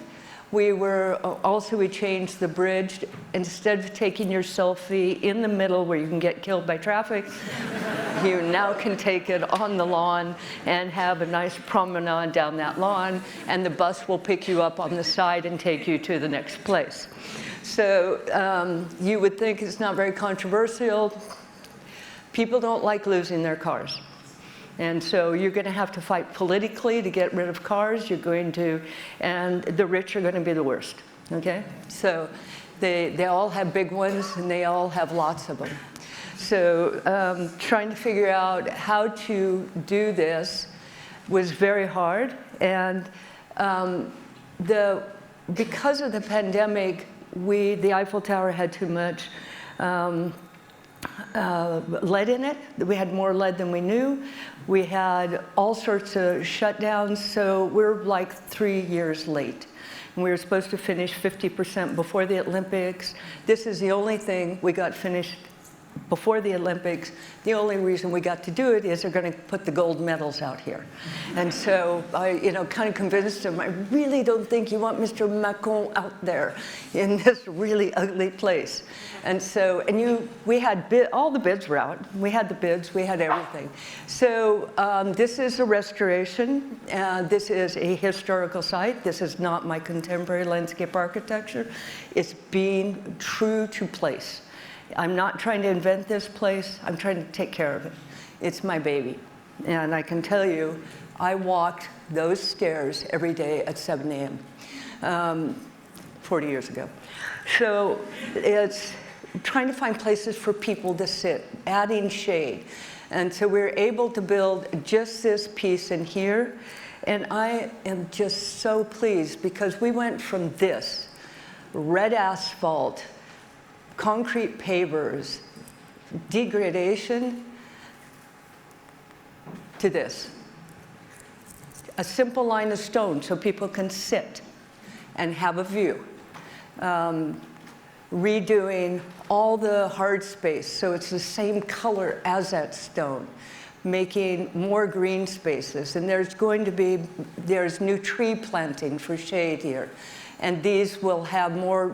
S7: we changed the bridge. Instead of taking your selfie in the middle where you can get killed by traffic, you now can take it on the lawn and have a nice promenade down that lawn, and the bus will pick you up on the side and take you to the next place. So you would think it's not very controversial. People don't like losing their cars. And so you're going to have to fight politically to get rid of cars. And the rich are going to be the worst, okay? So they all have big ones, and they all have lots of them. So trying to figure out how to do this was very hard. And because of the pandemic, the Eiffel Tower had too much lead in it. We had more lead than we knew. We had all sorts of shutdowns, so we're like 3 years late. And we were supposed to finish 50% before the Olympics. This is the only thing we got finished before the Olympics, the only reason we got to do it is they're going to put the gold medals out here. And so I, kind of convinced him, I really don't think you want Mr. Macron out there in this really ugly place. And so, we had all the bids were out. We had the bids, we had everything. So this is a restoration. This is a historical site. This is not my contemporary landscape architecture. It's being true to place. I'm not trying to invent this place. I'm trying to take care of it. It's my baby. And I can tell you, I walked those stairs every day at 7 a.m. 40 years ago. So it's trying to find places for people to sit, adding shade. And so we're able to build just this piece in here. And I am just so pleased because we went from this red asphalt, concrete pavers, degradation, to this. A simple line of stone so people can sit and have a view. Redoing all the hard space so it's the same color as that stone. Making more green spaces. And there's new tree planting for shade here. And these will have more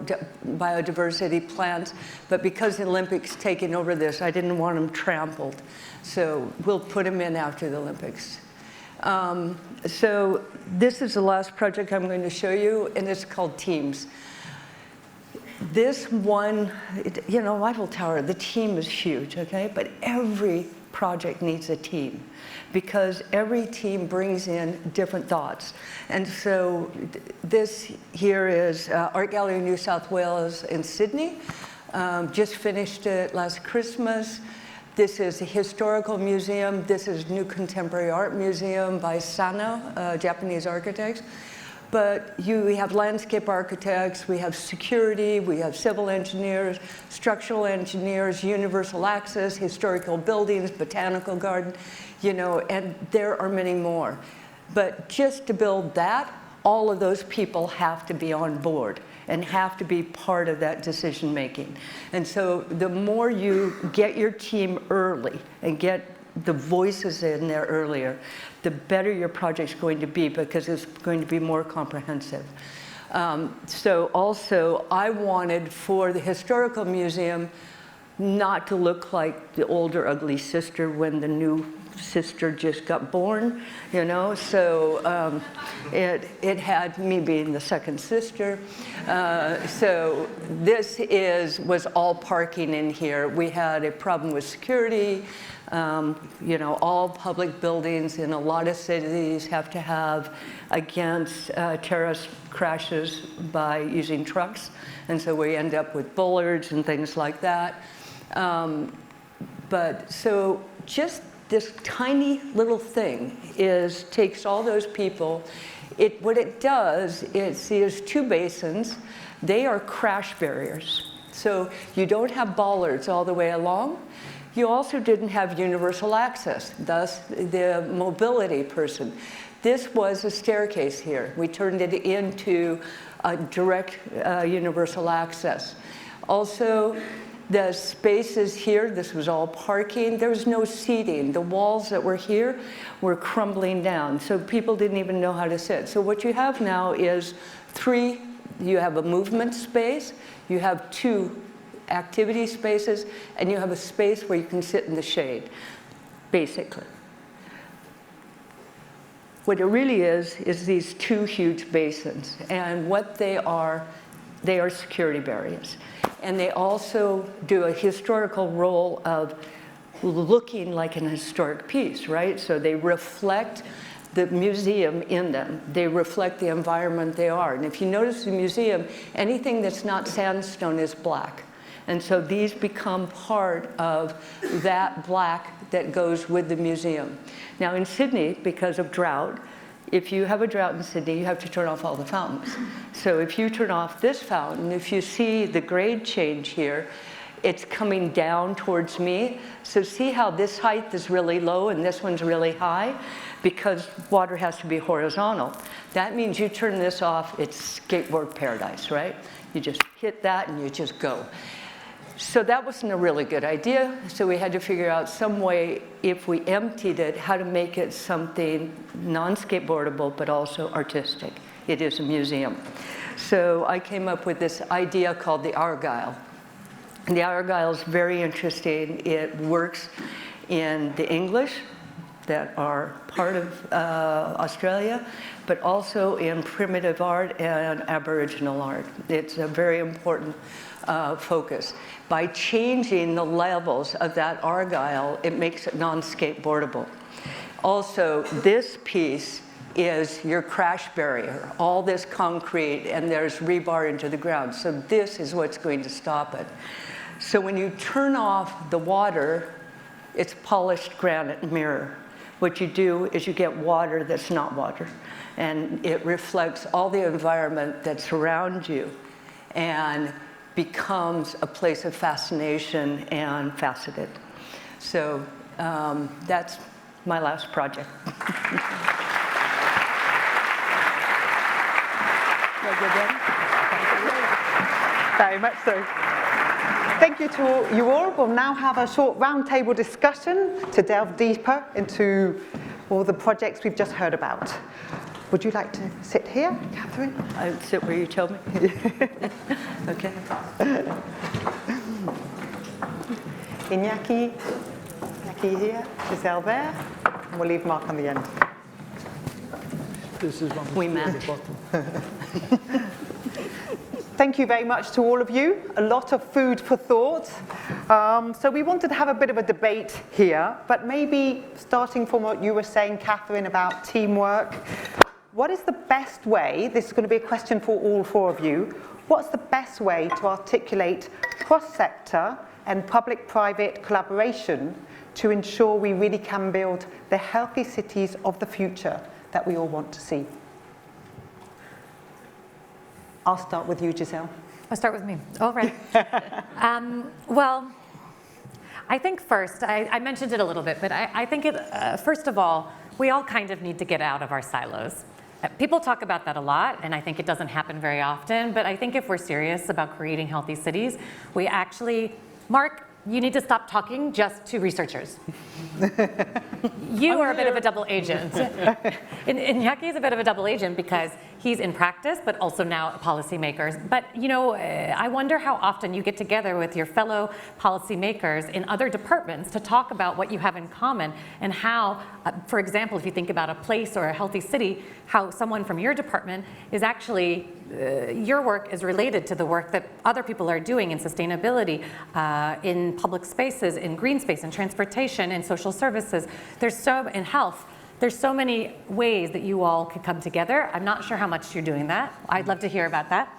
S7: biodiversity plants, but because the Olympics taking over this, I didn't want them trampled. So we'll put them in after the Olympics. So this is the last project I'm going to show you, and it's called Teams. This one, Eiffel Tower, the team is huge, okay? But every project needs a team because every team brings in different thoughts. And so this here is Art Gallery New South Wales in Sydney. Just finished it last Christmas. This is a historical museum. This is New Contemporary Art Museum by Sano, Japanese architects. But we have landscape architects, we have security, we have civil engineers, structural engineers, universal access, historical buildings, botanical garden, and there are many more. But just to build that, all of those people have to be on board and have to be part of that decision making. And so the more you get your team early and get the voices in there earlier, the better your project's going to be because it's going to be more comprehensive. So also, I wanted for the Historical Museum not to look like the older ugly sister when the new sister just got born, so it had me being the second sister. So this was all parking in here. We had a problem with security. All public buildings in a lot of cities have to have against terrorist crashes by using trucks. And so we end up with bullards and things like that. But so just this tiny little thing takes all those people. What it does is there's two basins. They are crash barriers. So you don't have bollards all the way along. You also didn't have universal access, thus the mobility person. This was a staircase here. We turned it into a direct universal access. Also, the spaces here, this was all parking. There was no seating. The walls that were here were crumbling down, so people didn't even know how to sit. So what you have now is you have a movement space, you have 2 activity spaces, and you have a space where you can sit in the shade, basically. What it really is these 2 huge basins, and what they are security barriers. And they also do a historical role of looking like an historic piece, right? So they reflect the museum in them. They reflect the environment they are. And if you notice the museum, anything that's not sandstone is black. And so these become part of that black that goes with the museum. Now in Sydney, because of drought, if you have a drought in Sydney, you have to turn off all the fountains. So if you turn off this fountain, if you see the grade change here, it's coming down towards me. So see how this height is really low and this one's really high? Because water has to be horizontal. That means you turn this off, it's skateboard paradise, right? You just hit that and you just go. So that wasn't a really good idea. So we had to figure out some way, if we emptied it, how to make it something non-skateboardable, but also artistic. It is a museum. So I came up with this idea called the Argyle. And the Argyle is very interesting. It works in the English that are part of Australia, but also in primitive art and Aboriginal art. It's a very important focus. By changing the levels of that Argyle, it makes it non-skateboardable. Also, this piece is your crash barrier, all this concrete, and there's rebar into the ground. So this is what's going to stop it. So when you turn off the water, it's polished granite mirror. What you do is you get water that's not water, and it reflects all the environment that's around you and becomes a place of fascination and faceted. So that's my last project.
S3: Very much so. Thank you to you all. We'll now have a short roundtable discussion to delve deeper into all the projects we've just heard about. Would you like to sit here, Catherine?
S7: I sit where you tell me. Okay.
S3: Iñaqui here, Giselle there, and we'll leave Mark on the end.
S6: This is one.
S7: We match.
S3: Thank you very much to all of you. A lot of food for thought. So we wanted to have a bit of a debate here, but maybe starting from what you were saying, Catherine, about teamwork. What is the best way, this is going to be a question for all four of you, what's the best way to articulate cross-sector and public-private collaboration to ensure we really can build the healthy cities of the future that we all want to see? I'll start with you, Giselle.
S5: I'll start with me. All right. Well, I think first, I mentioned it a little bit, but I think first of all, we all kind of need to get out of our silos. People talk about that a lot, and I think it doesn't happen very often, but I think if we're serious about creating healthy cities, we actually, Mark, you need to stop talking just to researchers. You are a bit of a double agent. Iñaqui is a bit of a double agent because he's in practice, but also now policymakers. But you know, I wonder how often you get together with your fellow policymakers in other departments to talk about what you have in common and how, for example, if you think about a place or a healthy city, how someone from your department is actually, your work is related to the work that other people are doing in sustainability, in public spaces, in green space, in transportation, in social services. In health. There's so many ways that you all could come together. I'm not sure how much you're doing that. I'd love to hear about that.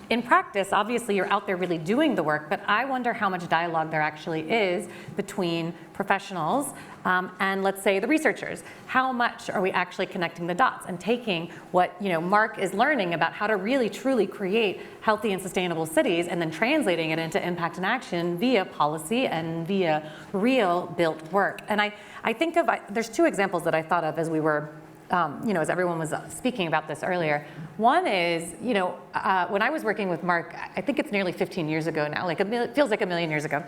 S5: In practice, obviously, you're out there really doing the work, but I wonder how much dialogue there actually is between professionals and, let's say, the researchers. How much are we actually connecting the dots and taking what Mark is learning about how to really, truly create healthy and sustainable cities and then translating it into impact and action via policy and via real built work. And I think of, there's two examples that I thought of as we were as everyone was speaking about this earlier. One is, when I was working with Mark, I think it's nearly 15 years ago now, it feels like a million years ago.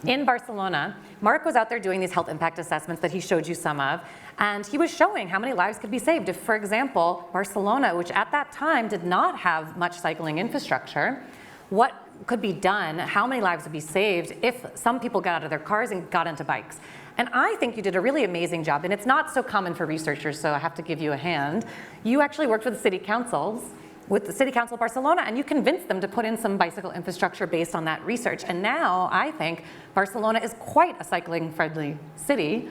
S5: In Barcelona, Mark was out there doing these health impact assessments that he showed you some of, and he was showing how many lives could be saved if, for example, Barcelona, which at that time did not have much cycling infrastructure, what could be done, how many lives would be saved if some people got out of their cars and got into bikes. And I think you did a really amazing job, and it's not so common for researchers, so I have to give you a hand. You actually worked with the city councils, with the City Council of Barcelona, and you convinced them to put in some bicycle infrastructure based on that research. And now I think Barcelona is quite a cycling-friendly city,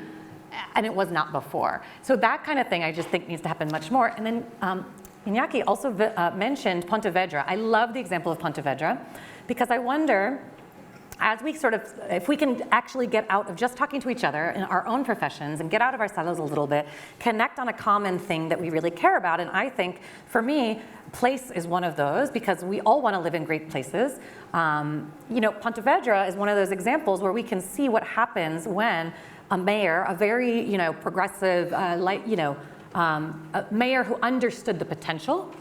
S5: and it was not before. So that kind of thing I just think needs to happen much more. And then Iñaqui also mentioned Pontevedra. I love the example of Pontevedra, because I wonder, as we if we can actually get out of just talking to each other in our own professions and get out of our silos a little bit, connect on a common thing that we really care about. And I think, for me, place is one of those, because we all want to live in great places. Pontevedra is one of those examples where we can see what happens when a mayor, a very progressive, a mayor who understood the potential,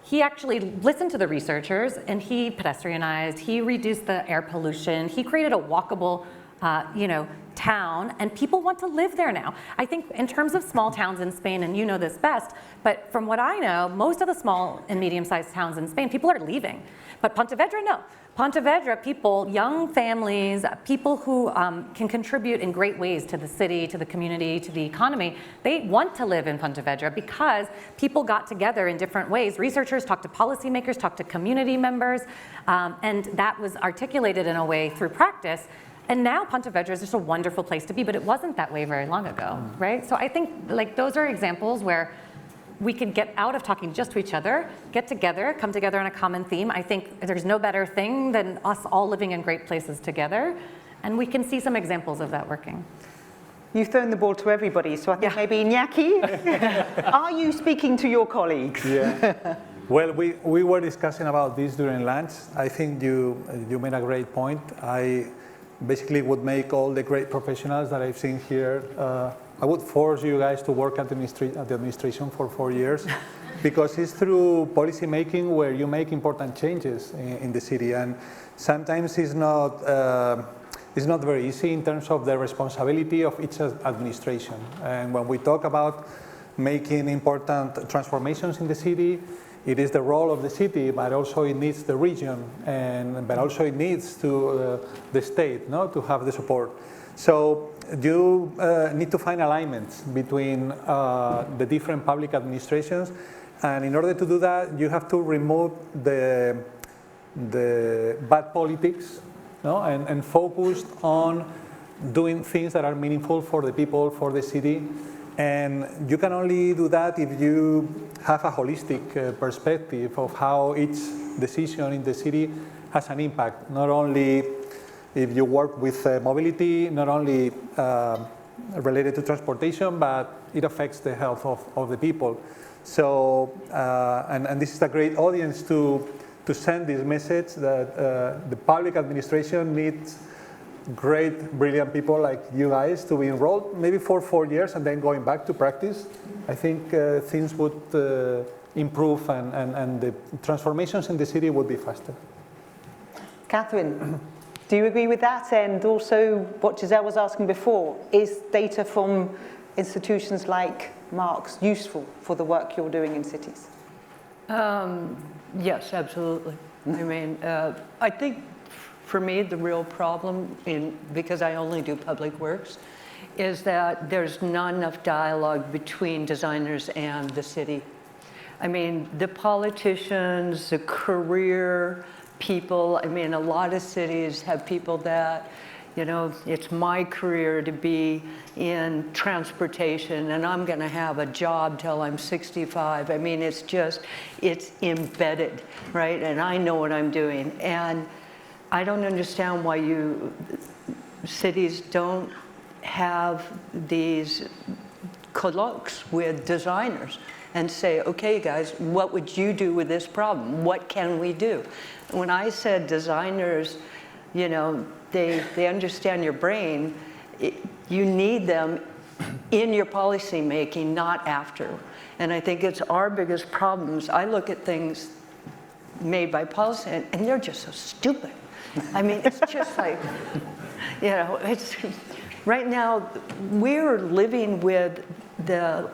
S5: he actually listened to the researchers and he pedestrianized, he reduced the air pollution, he created a walkable town, and people want to live there now. I think in terms of small towns in Spain, and you know this best, but from what I know, most of the small and medium-sized towns in Spain, people are leaving. But Pontevedra, no. Pontevedra, people, young families, people who can contribute in great ways to the city, to the community, to the economy, they want to live in Pontevedra because people got together in different ways. Researchers talked to policymakers, talked to community members, and that was articulated in a way through practice. And now Pontevedra is just a wonderful place to be, but it wasn't that way very long ago, right? So I think like those are examples where we could get out of talking just to each other, get together, come together on a common theme. I think there's no better thing than us all living in great places together, and we can see some examples of that working.
S3: You've thrown the ball to everybody, so I think maybe Iñaqui, are you speaking to your colleagues?
S4: Yeah. Well, we were discussing about this during lunch. I think you made a great point. I basically would make all the great professionals that I've seen here, I would force you guys to work at the administration for 4 years, because it's through policy making where you make important changes in the city, and sometimes it's not very easy in terms of the responsibility of each administration. And when we talk about making important transformations in the city, it is the role of the city, but also it needs the region, but also it needs to the state, to have the support. So you need to find alignments between the different public administrations, and in order to do that, you have to remove the bad politics, and focus on doing things that are meaningful for the people, for the city. And you can only do that if you have a holistic perspective of how each decision in the city has an impact, not only if you work with mobility, not only related to transportation, but it affects the health of the people. So, and this is a great audience to send this message that the public administration needs great, brilliant people like you guys to be enrolled, maybe for 4 years and then going back to practice. I think things would improve and the transformations in the city would be faster.
S3: Catherine, do you agree with that? And also what Giselle was asking before, is data from institutions like Mark's useful for the work you're doing in cities?
S7: Yes, absolutely. I mean, I think for me, the real problem, because I only do public works, is that there's not enough dialogue between designers and the city. I mean, the politicians, the career people, I mean, a lot of cities have people that, it's my career to be in transportation and I'm gonna have a job till I'm 65. I mean, it's embedded, right? And I know what I'm doing. And I don't understand why cities don't have these colloques with designers and say, okay, guys, what would you do with this problem? What can we do? When I said designers, they understand your brain, you need them in your policy making, not after. And I think it's our biggest problems. I look at things made by policy and they're just so stupid. I mean, it's just like, it's right now we're living with the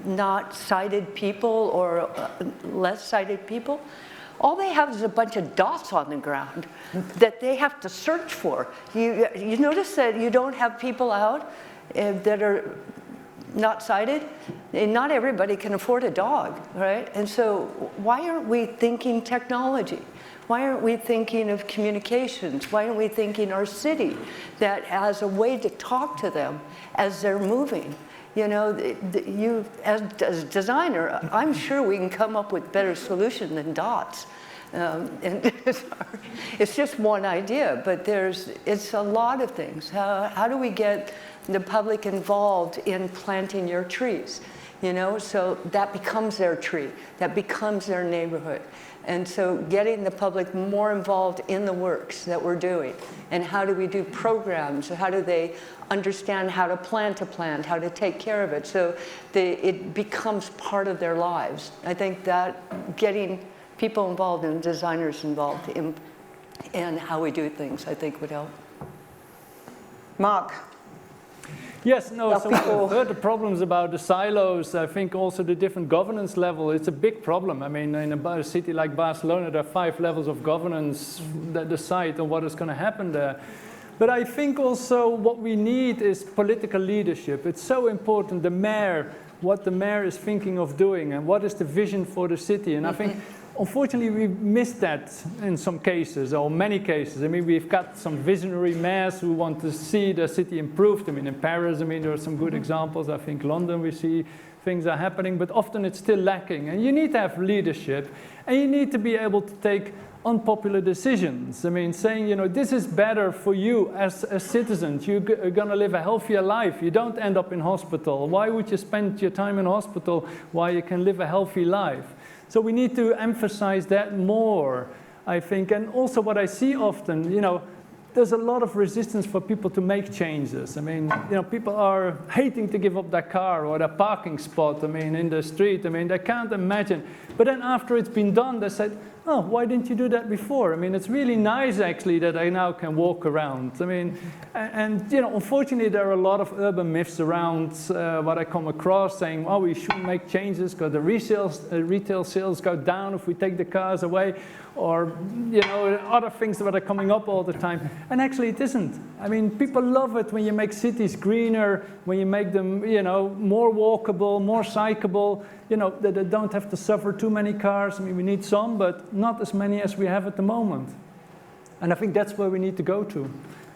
S7: not sighted people or less sighted people. All they have is a bunch of dots on the ground that they have to search for. You notice that you don't have people out that are not sighted? And not everybody can afford a dog, right? And so why aren't we thinking technology? Why aren't we thinking of communications? Why aren't we thinking our city that has a way to talk to them as they're moving? You as a designer, I'm sure we can come up with better solution than dots. And it's just one idea, but it's a lot of things. How do we get the public involved in planting your trees? So that becomes their tree, that becomes their neighborhood. And so getting the public more involved in the works that we're doing, and how do we do programs, how do they understand how to plant a plant, how to take care of it, so it becomes part of their lives. I think that getting people involved and designers involved in how we do things, I think would help.
S3: Mark.
S6: Yes, no, so we've heard the problems about the silos. I think also the different governance level, it's a big problem. I mean, in a city like Barcelona, there are 5 levels of governance that decide on what is going to happen there. But I think also what we need is political leadership. It's so important, the mayor, what the mayor is thinking of doing, and what is the vision for the city. And I think, unfortunately, we missed that in some cases, or many cases. I mean, we've got some visionary mayors who want to see the city improved. I mean, in Paris, I mean, there are some good examples. I think London, we see things are happening, but often it's still lacking. And you need to have leadership, and you need to be able to take unpopular decisions. I mean, saying, you know, this is better for you as citizens. You're going to live a healthier life. You don't end up in hospital. Why would you spend your time in hospital while you can live a healthy life? So we need to emphasize that more, I think. And also what I see often, you know, there's a lot of resistance for people to make changes. I mean, you know, people are hating to give up their car or their parking spot, I mean, in the street. I mean, they can't imagine. But then after it's been done, they said, oh, why didn't you do that before? I mean, it's really nice, actually, that I now can walk around. I mean, and you know, unfortunately, there are a lot of urban myths around what I come across, saying, oh, we shouldn't make changes because the retail sales go down if we take the cars away, or, you know, other things that are coming up all the time. And actually, it isn't. I mean, people love it when you make cities greener, when you make them, you know, more walkable, more cyclable, you know, that they don't have to suffer too many cars. I mean, we need some, but not as many as we have at the moment. And I think that's where we need to go to.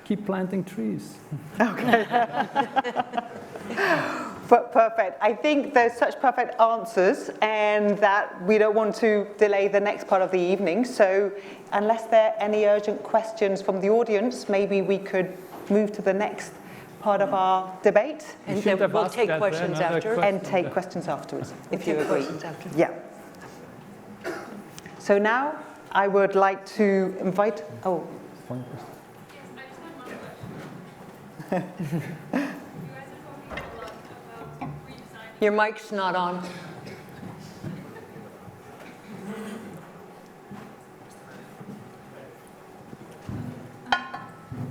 S6: Keep planting trees.
S3: Okay. Perfect. I think there's such perfect answers, and that we don't want to delay the next part of the evening. So unless there are any urgent questions from the audience, maybe we could move to the next part of our debate.
S7: And then we'll take questions after.
S3: And take questions afterwards, if you agree.
S7: After.
S3: Yeah. So now I would like to invite, oh.
S7: Your mic's not on.
S8: A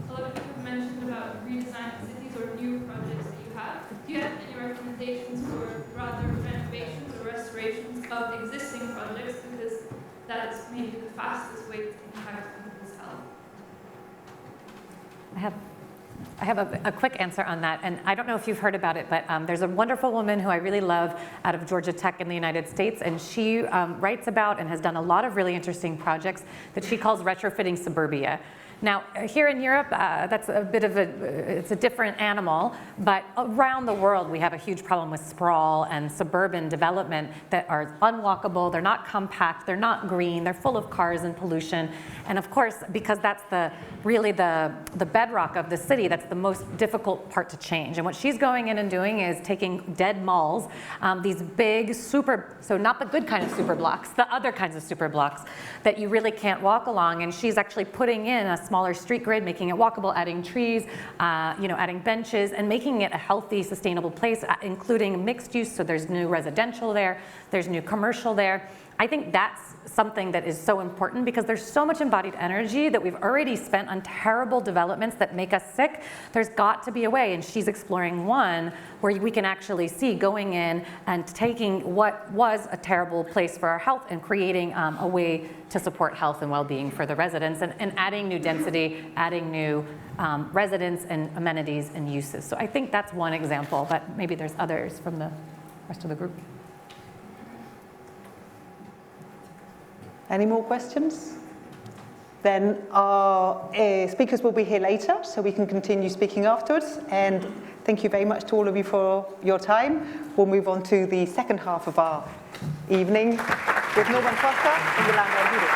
S8: lot of people have mentioned about redesigning cities or new projects that you have. Do you have any recommendations for rather renovations or restorations of existing projects, because that is maybe the fastest way to impact people's health?
S5: I have a quick answer on that, and I don't know if you've heard about it, but there's a wonderful woman who I really love out of Georgia Tech in the United States, and she writes about and has done a lot of really interesting projects that she calls retrofitting suburbia. Now, here in Europe, that's a bit of it's a different animal, but around the world, we have a huge problem with sprawl and suburban development that are unwalkable, they're not compact, they're not green, they're full of cars and pollution. And of course, because that's really the bedrock of the city, that's the most difficult part to change. And what she's going in and doing is taking dead malls, these big so not the good kind of super blocks, the other kinds of super blocks that you really can't walk along, and she's actually putting in a smaller street grid, making it walkable, adding trees, you know, adding benches, and making it a healthy, sustainable place, including mixed use. So there's new residential there, there's new commercial there. I think that's something that is so important, because there's so much embodied energy that we've already spent on terrible developments that make us sick. There's got to be a way, and she's exploring one where we can actually see going in and taking what was a terrible place for our health and creating a way to support health and well-being for the residents, and adding new density, adding new residents and amenities and uses. So I think that's one example, but maybe there's others from the rest of the group.
S3: Any more questions? Then our speakers will be here later, so we can continue speaking afterwards. And thank you very much to all of you for your time. We'll move on to the second half of our evening with Norman Foster and Yolanda Argudo.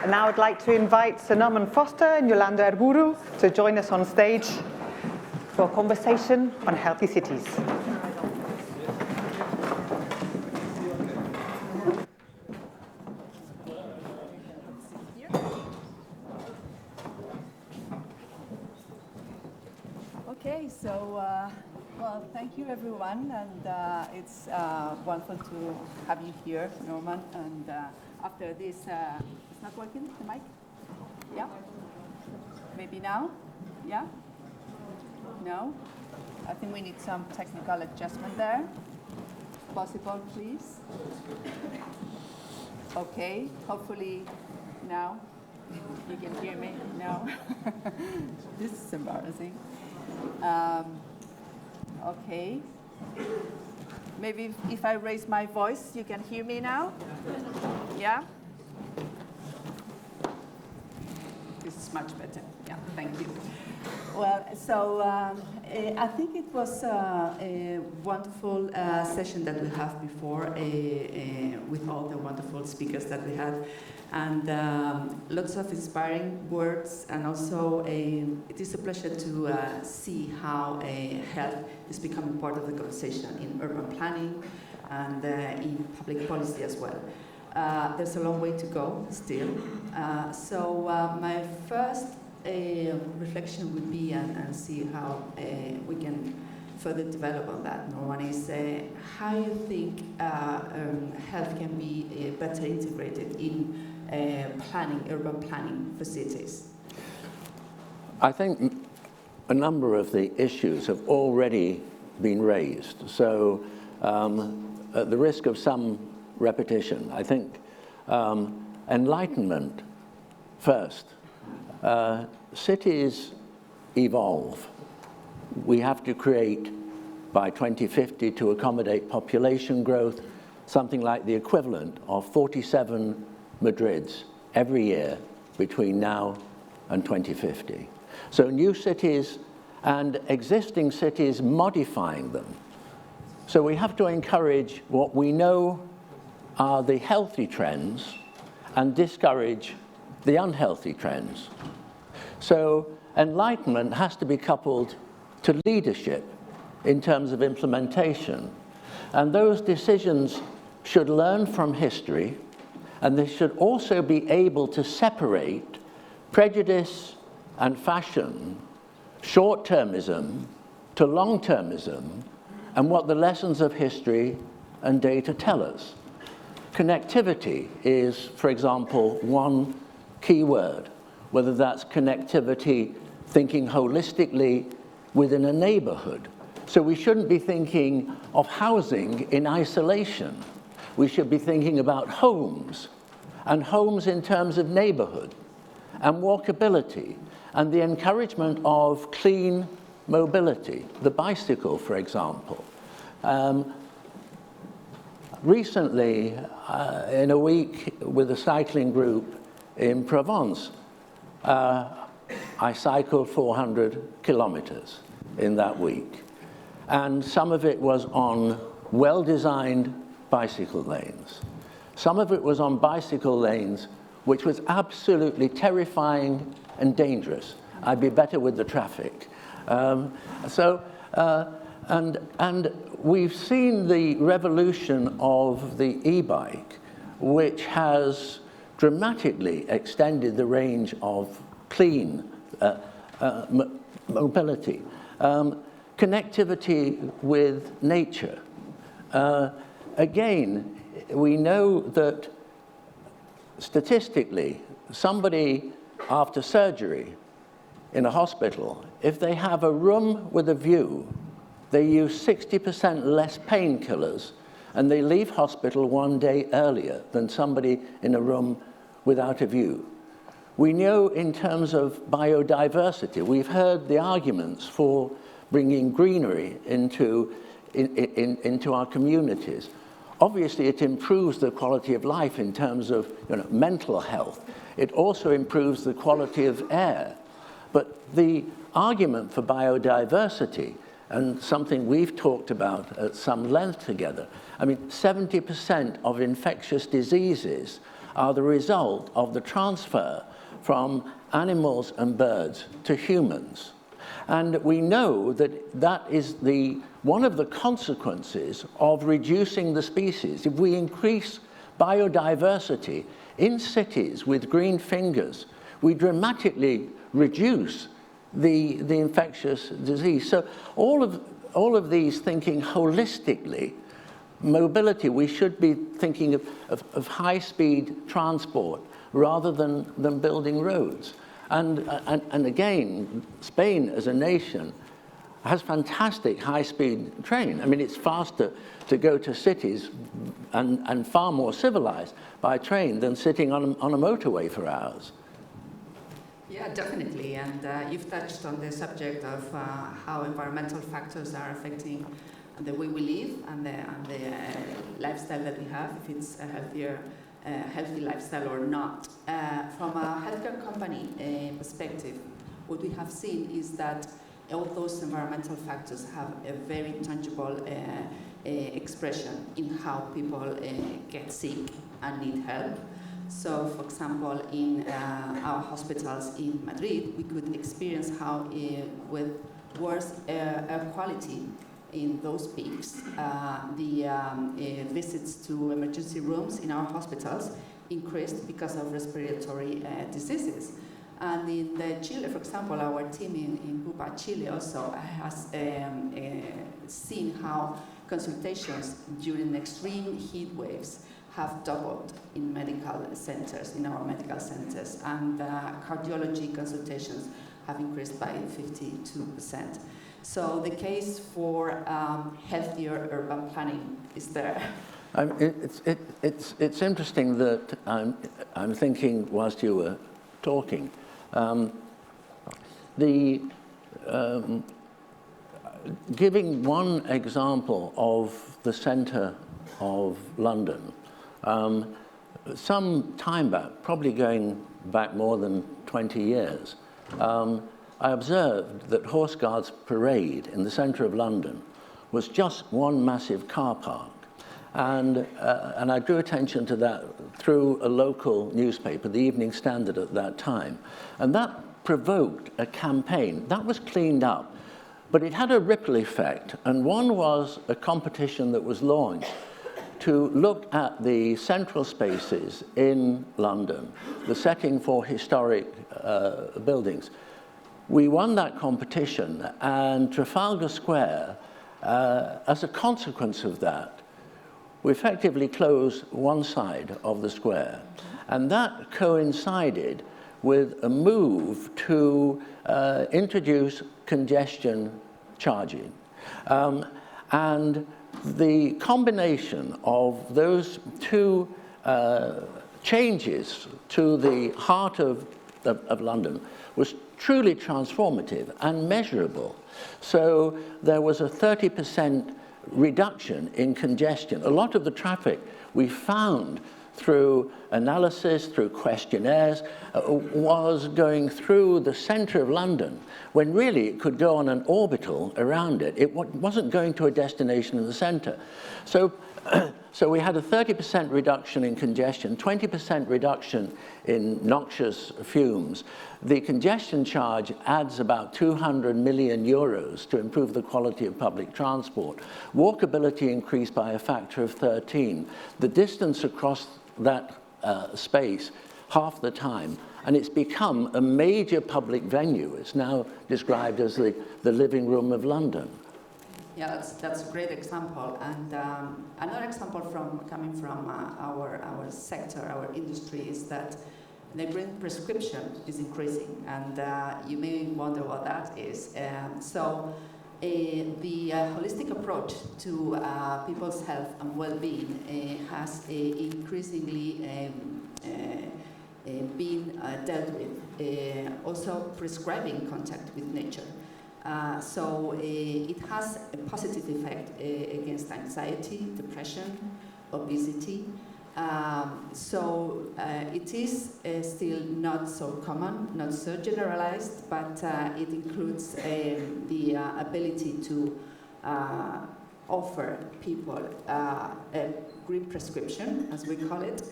S3: And now I'd like to invite Sir Norman Foster and Yolanda Argudo to join us on stage to a conversation on healthy cities.
S9: Okay, so, well, thank you everyone, and it's wonderful to have you here, Norman, and after this, it's not working, the mic? Yeah? Maybe now? Yeah? No? I think we need some technical adjustment there. Possible, please? Okay, hopefully now you can hear me. No? This is embarrassing. Okay. Maybe if I raise my voice, you can hear me now? Yeah? This is much better. Yeah, thank you. Well, so I think it was a wonderful session that we have before with all the wonderful speakers that we had, and lots of inspiring words, and also it is a pleasure to see how health is becoming part of the conversation in urban planning and in public policy as well. There's a long way to go still. So my first reflection would be, and see how we can further develop on that, Norman, is how you think health can be better integrated in planning, urban planning for cities.
S1: I think a number of the issues have already been raised. So at the risk of some repetition, I think enlightenment first. Cities evolve. We have to create, by 2050, to accommodate population growth, something like the equivalent of 47 Madrids every year between now and 2050. So new cities and existing cities modifying them. So we have to encourage what we know are the healthy trends and discourage the unhealthy trends. So enlightenment has to be coupled to leadership in terms of implementation. And those decisions should learn from history, and they should also be able to separate prejudice and fashion, short-termism to long-termism, and what the lessons of history and data tell us. Connectivity is, for example, one key word, whether that's connectivity thinking holistically within a neighborhood. So we shouldn't be thinking of housing in isolation. We should be thinking about homes, and homes in terms of neighborhood, and walkability, and the encouragement of clean mobility, the bicycle, for example. Recently, in a week with a cycling group in Provence, I cycled 400 kilometers in that week. And some of it was on well-designed bicycle lanes. Some of it was on bicycle lanes which was absolutely terrifying and dangerous. I'd be better with the traffic. And we've seen the revolution of the e-bike, which has dramatically extended the range of clean mobility. Connectivity with nature. Again, we know that statistically, somebody after surgery in a hospital, if they have a room with a view, they use 60% less painkillers, and they leave hospital one day earlier than somebody in a room without a view. We know in terms of biodiversity, we've heard the arguments for bringing greenery into our communities. Obviously, it improves the quality of life in terms of mental health. It also improves the quality of air. But the argument for biodiversity, and something we've talked about at some length together, I mean, 70% of infectious diseases are the result of the transfer from animals and birds to humans. And we know that that is one of the consequences of reducing the species. If we increase biodiversity in cities with green fingers, we dramatically reduce the infectious disease. So all of these thinking holistically, mobility, we should be thinking of high-speed transport rather than building roads. And again, Spain as a nation has fantastic high-speed train. I mean, it's faster to go to cities and far more civilized by train than sitting on a motorway for hours.
S9: Yeah, definitely. And you've touched on the subject of how environmental factors are affecting the way we live and the lifestyle that we have, if it's a healthy lifestyle or not. From a healthcare company perspective, what we have seen is that all those environmental factors have a very tangible expression in how people get sick and need help. So, for example, in our hospitals in Madrid, we could experience how with worse air quality in those peaks, the visits to emergency rooms in our hospitals increased because of respiratory diseases. And in Chile, for example, our team in Bupa, Chile also has seen how consultations during extreme heat waves have doubled in medical centers, in our medical centers, and cardiology consultations have increased by 52%. So the case for healthier urban planning is there.
S1: It's interesting that I'm thinking whilst you were talking, giving one example of the centre of London, some time back, probably going back more than 20 years, I observed that Horse Guards Parade in the centre of London was just one massive car park. And I drew attention to that through a local newspaper, the Evening Standard at that time. And that provoked a campaign. That was cleaned up, but it had a ripple effect. And one was a competition that was launched to look at the central spaces in London, the setting for historic buildings. We won that competition, and Trafalgar Square, as a consequence of that, we effectively closed one side of the square. And that coincided with a move to introduce congestion charging. And the combination of those two changes to the heart of London was truly transformative and measurable. So there was a 30% reduction in congestion. A lot of the traffic we found through analysis, through questionnaires, was going through the centre of London, when really it could go on an orbital around it. It wasn't going to a destination in the centre. So we had a 30% reduction in congestion, 20% reduction in noxious fumes. The congestion charge adds about 200 million euros to improve the quality of public transport. Walkability increased by a factor of 13. The distance across that space, half the time, and it's become a major public venue. It's now described as the living room of London.
S9: Yeah, that's a great example. And another example coming from our sector, our industry, is that the green prescription is increasing. And you may wonder what that is. The holistic approach to people's health and well-being has increasingly been dealt with. Also prescribing contact with nature. It has a positive effect against anxiety, depression, obesity. It is still not so common, not so generalized, but it includes the ability to offer people a green prescription, as we call it,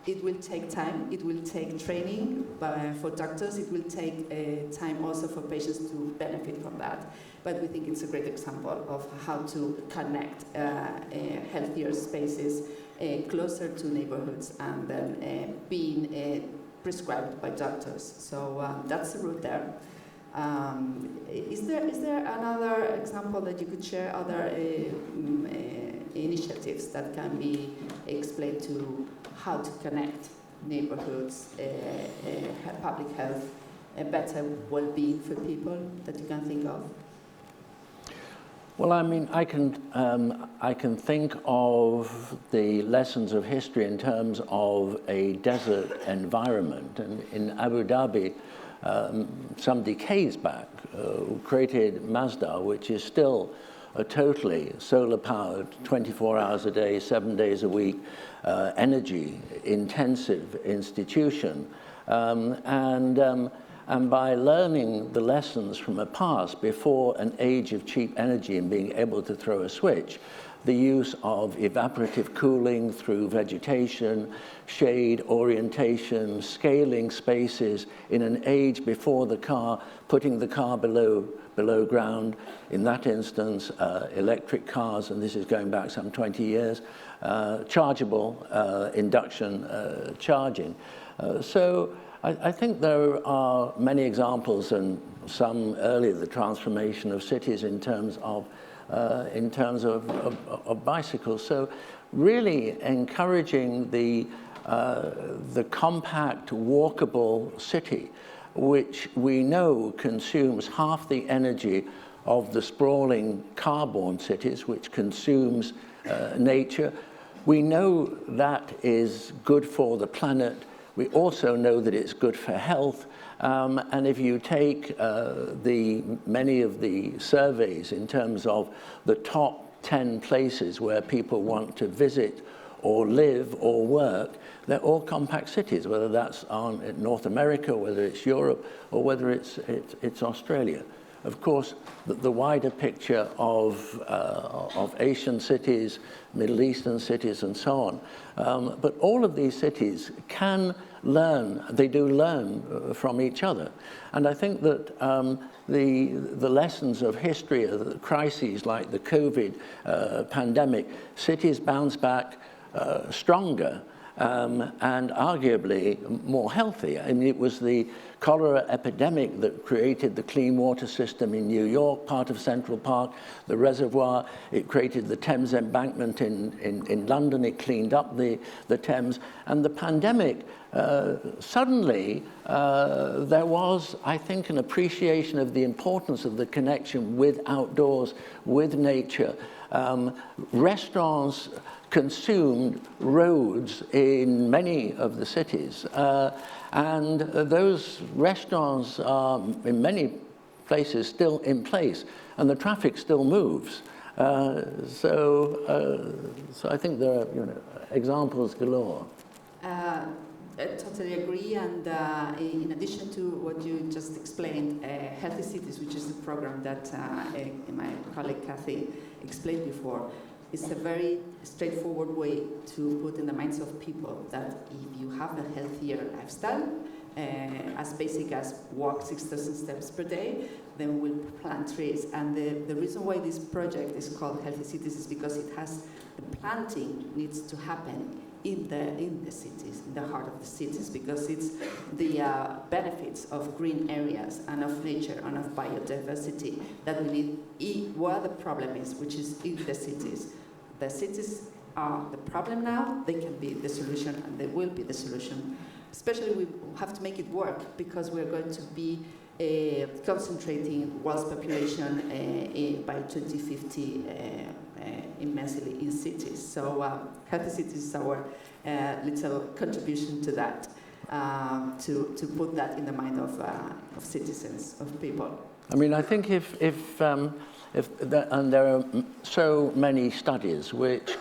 S9: It will take time, it will take training for doctors, it will take time also for patients to benefit from that. But we think it's a great example of how to connect healthier spaces closer to neighborhoods and then being prescribed by doctors. So that's the route there. Is there another example that you could share, other initiatives that can be explained to how to connect neighborhoods, public health, better well-being for people that you can think of?
S1: Well, I mean, I can think of the lessons of history in terms of a desert environment. And in Abu Dhabi, some decades back, created Masdar, which is still a totally solar-powered, 24 hours a day, 7 days a week, energy-intensive institution. And by learning the lessons from a past before an age of cheap energy and being able to throw a switch, the use of evaporative cooling through vegetation, shade orientation, scaling spaces in an age before the car, putting the car below ground, in that instance, electric cars, and this is going back some 20 years, chargeable induction charging. So I think there are many examples, and some earlier, the transformation of cities in terms of bicycles. So really encouraging the compact, walkable city, which we know consumes half the energy of the sprawling car-borne cities, which consumes nature. We know that is good for the planet. We also know that it's good for health. And if you take many of the surveys in terms of the top 10 places where people want to visit or live or work, they're all compact cities, whether that's in North America, whether it's Europe, or whether it's Australia. Of course, the wider picture of Asian cities, Middle Eastern cities, and so on. But all of these cities can learn, they do learn from each other. And I think that the lessons of history, of the crises like the COVID pandemic, cities bounce back stronger and arguably more healthy. I mean, it was the cholera epidemic that created the clean water system in New York, part of Central Park, the reservoir. It created the Thames embankment in London. It cleaned up the Thames. And the pandemic, suddenly, there was, I think, an appreciation of the importance of the connection with outdoors, with nature. Restaurants consumed roads in many of the cities. And those restaurants are, in many places, still in place, and the traffic still moves. So I think there are examples galore.
S9: I totally agree, and in addition to what you just explained, Healthy Cities, which is the program that my colleague Kathy explained before, it's a very straightforward way to put in the minds of people that if you have a healthier lifestyle, as basic as walk 6,000 steps per day, then we'll plant trees. And the reason why this project is called Healthy Cities is because it has, the planting needs to happen in the cities, in the heart of the cities, because it's the benefits of green areas and of nature and of biodiversity that we need where the problem is, which is in the cities. The cities are the problem now, they can be the solution, and they will be the solution. Especially we have to make it work, because we're going to be concentrating world's population by 2050 immensely in cities. So Healthy Cities is our little contribution to that, to put that in the mind of citizens, of people.
S1: I mean, I think and there are so many studies which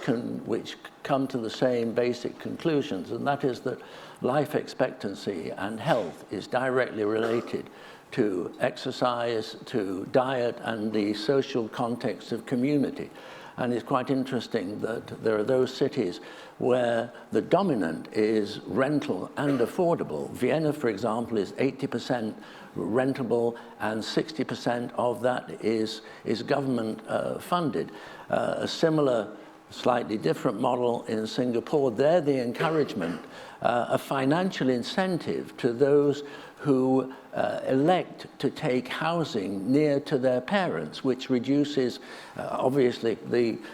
S1: come to the same basic conclusions, and that is that life expectancy and health is directly related to exercise, to diet, and the social context of community. And it's quite interesting that there are those cities where the dominant is rental and affordable. Vienna, for example, is 80% rentable, and 60% of that is government funded. A similar, slightly different model in Singapore. There, the encouragement, a financial incentive to those who elect to take housing near to their parents, which reduces, obviously,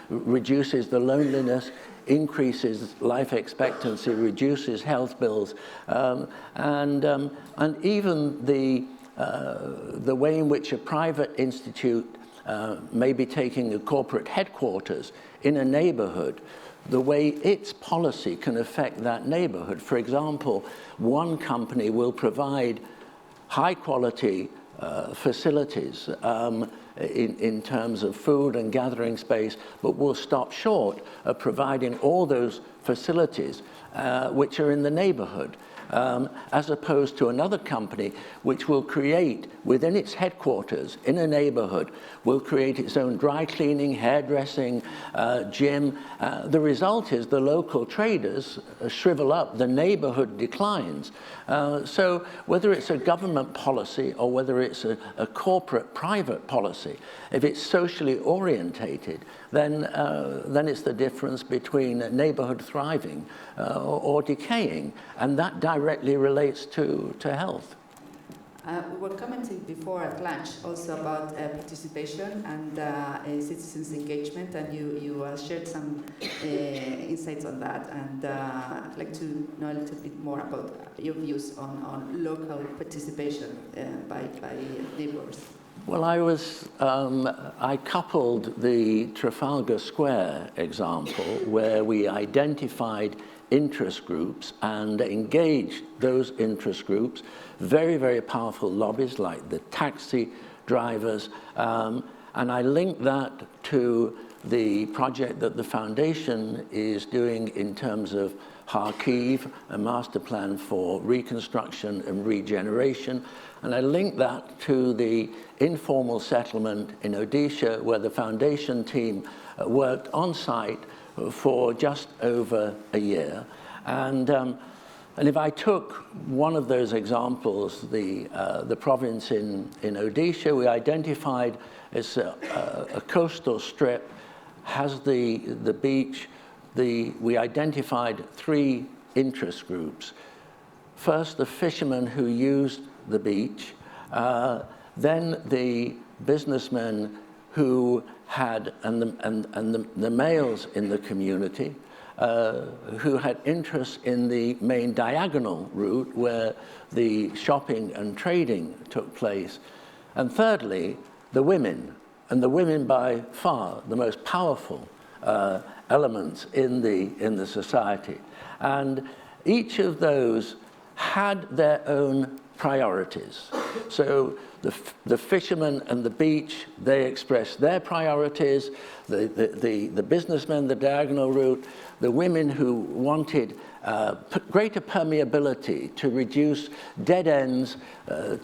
S1: reduces the loneliness, increases life expectancy, reduces health bills, and even the way in which a private institute may be taking a corporate headquarters in a neighborhood, the way its policy can affect that neighborhood. For example, one company will provide high quality facilities in terms of food and gathering space, but will stop short of providing all those facilities which are in the neighborhood. As opposed to another company which will create within its headquarters in a neighborhood, will create its own dry cleaning, hairdressing, gym. The result is the local traders shrivel up, the neighborhood declines. So whether it's a government policy or whether it's a corporate private policy, if it's socially orientated, then it's the difference between a neighborhood thriving or decaying, and that directly relates to health.
S9: We were commenting before at lunch also about participation and citizens' engagement, and you shared some insights on that, and I'd like to know a little bit more about your views on local participation by neighbors.
S1: Well, I coupled the Trafalgar Square example where we identified interest groups and engaged those interest groups, very, very powerful lobbies like the taxi drivers, and I linked that to the project that the foundation is doing in terms of Kharkiv, a master plan for reconstruction and regeneration. And I linked that to the informal settlement in Odisha, where the foundation team worked on site for just over a year. And if I took one of those examples, the province in Odisha, we identified as a coastal strip, has the beach. We identified 3 interest groups. First, the fishermen who used the beach, then the businessmen who had, and the males in the community, who had interest in the main diagonal route where the shopping and trading took place. And thirdly, the women, and the women by far the most powerful elements in the society. And each of those had their own priorities. So the fishermen and the beach, they expressed their priorities. The businessmen, the diagonal route, the women who wanted greater permeability to reduce dead ends,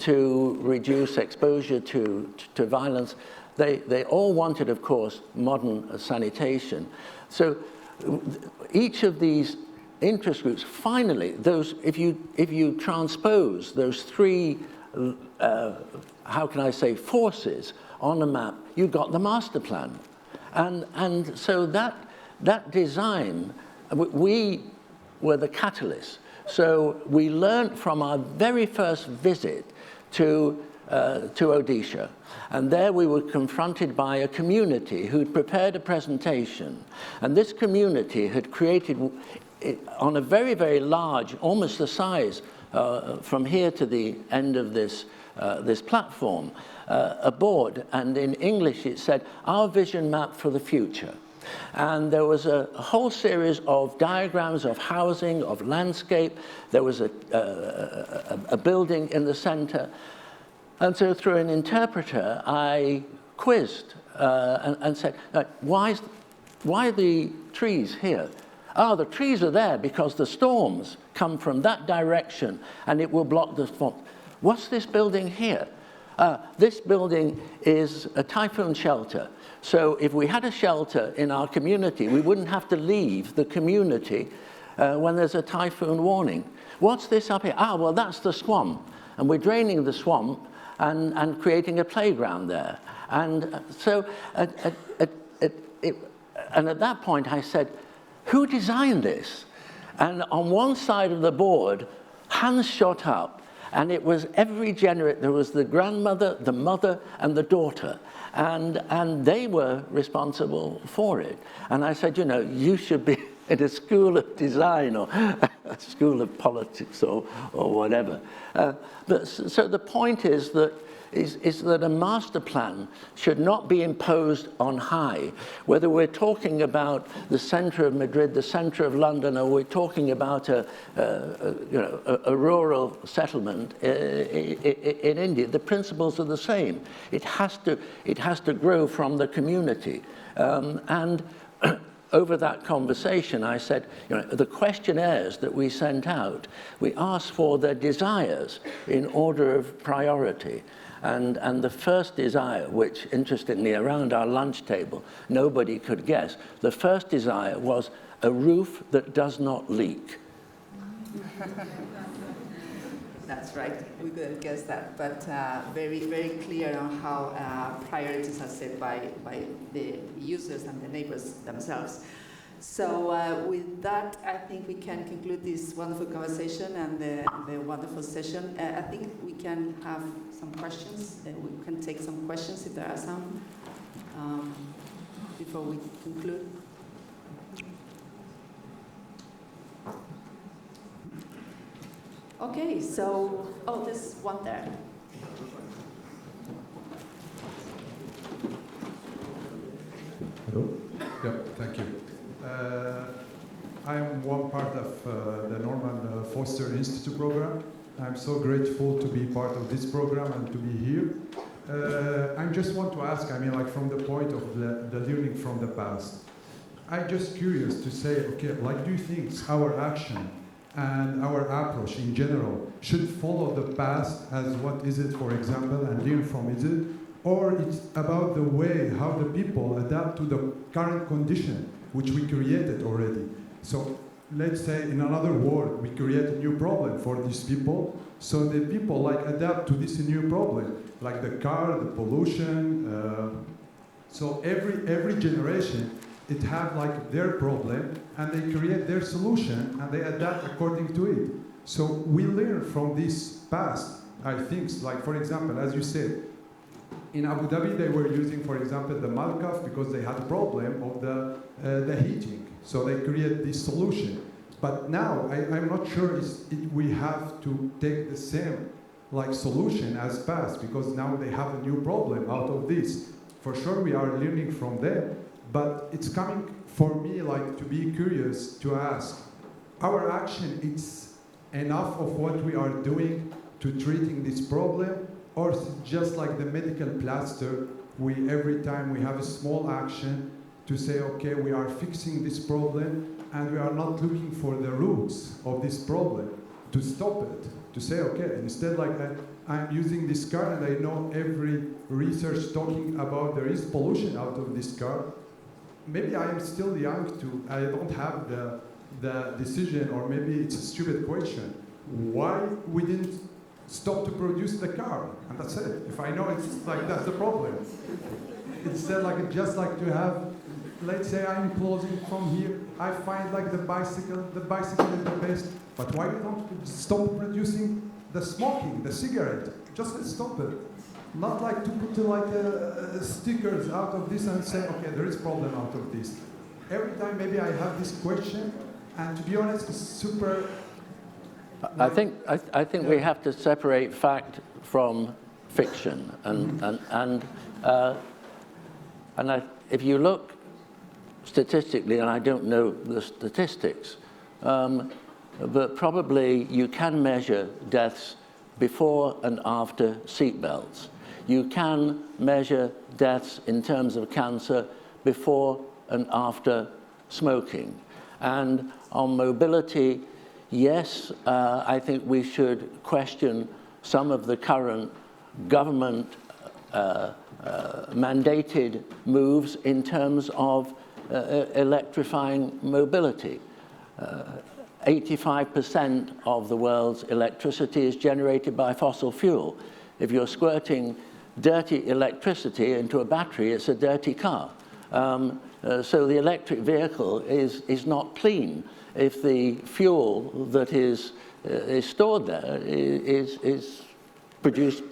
S1: to reduce exposure to violence. They all wanted, of course, modern sanitation. So each of these interest groups, finally, those, if you transpose those 3, how can I say, forces on a map, you got the master plan. And so that design, we were the catalyst. So we learned from our very first visit to Odisha. And there we were confronted by a community who'd prepared a presentation. And this community had created, on a very, very large, almost the size from here to the end of this platform, a board. And in English it said, "Our vision map for the future." And there was a whole series of diagrams of housing, of landscape. There was a building in the center. And so through an interpreter, I quizzed and said, why are the trees here? Oh, the trees are there because the storms come from that direction and it will block the storm. What's this building here? This building is a typhoon shelter. So if we had a shelter in our community, we wouldn't have to leave the community when there's a typhoon warning. What's this up here? Well, that's the swamp. And we're draining the swamp and creating a playground there. And so, and at that point I said, who designed this? And on one side of the board, hands shot up, and it was every generation. There was the grandmother, the mother, and the daughter. And they were responsible for it. And I said, you know, you should be in a school of design or a school of politics or whatever. So the point is that a master plan should not be imposed on high. Whether we're talking about the center of Madrid, the center of London, or we're talking about a rural settlement in India, the principles are the same. It has to grow from the community. And over that conversation, I said, you know, the questionnaires that we sent out, we asked for their desires in order of priority. And the first desire, which interestingly around our lunch table, nobody could guess, the first desire was a roof that does not leak.
S9: That's right, we couldn't guess that, but very, very clear on how priorities are set by the users and the neighbors themselves. So with that, I think we can conclude this wonderful conversation and the wonderful session. I think we can have some questions. We can take some questions if there are some before we conclude. Okay, so, there's one there.
S10: Hello? Yeah, thank you. I am one part of the Norman Foster Institute program. I'm so grateful to be part of this program and to be here. I just want to ask, I mean, like from the point of the learning from the past, I'm just curious to say, okay, like, do you think our action and our approach in general should follow the past as what is it, for example, and learn from it, or it's about the way how the people adapt to the current condition which we created already? So let's say in another world we create a new problem for these people, so the people like adapt to this new problem, like the car, the pollution. So every generation it have like their problem, and they create their solution, and they adapt according to it. So we learn from this past, I think, like for example, as you said, in Abu Dhabi they were using, for example, the Malkaf because they had a problem of the heating. So they create this solution. But now I'm not sure we have to take the same like solution as past, because now they have a new problem out of this. For sure we are learning from them. But it's coming for me like to be curious to ask, our action is enough of what we are doing to treating this problem, or is it just like the medical plaster, every time we have a small action to say, okay, we are fixing this problem and we are not looking for the roots of this problem to stop it, to say, okay, instead like that, I'm using this car and I know every research talking about there is pollution out of this car. Maybe I am still young I don't have the decision, or maybe it's a stupid question. Why we didn't stop to produce the car? And that's it. If I know it's like that's the problem. Instead like just like to have, let's say I'm closing from here, I find like the bicycle is the best, but why don't we stop producing the smoking, the cigarette? Just let's stop it. Not like to put like stickers out of this and say, okay, there is problem out of this. Every time maybe I have this question, and to be honest, it's super.
S1: I think we have to separate fact from fiction, if you look statistically, and I don't know the statistics, but probably you can measure deaths before and after seatbelts. You can measure deaths in terms of cancer before and after smoking. And on mobility, yes, I think we should question some of the current government mandated moves in terms of electrifying mobility. 85% of the world's electricity is generated by fossil fuel. If you're squirting dirty electricity into a battery, it's a dirty car. So the electric vehicle is not clean if the fuel that is stored there is produced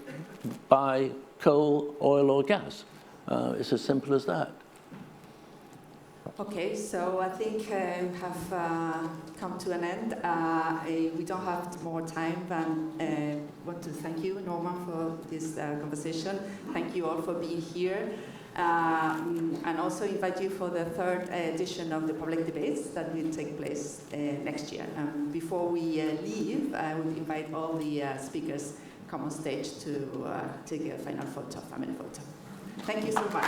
S1: by coal, oil, or gas. It's as simple as that.
S9: Okay, so I think we have come to an end. We don't have more time, but I want to thank you, Norman, for this conversation. Thank you all for being here. And also invite you for the third edition of the public debates that will take place next year. Before we leave, I would invite all the speakers come on stage to take a final photo, family photo. Thank you so much.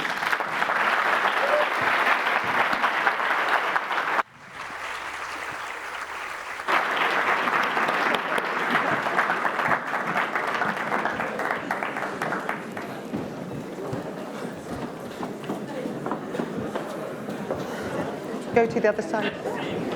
S3: Go to the other side.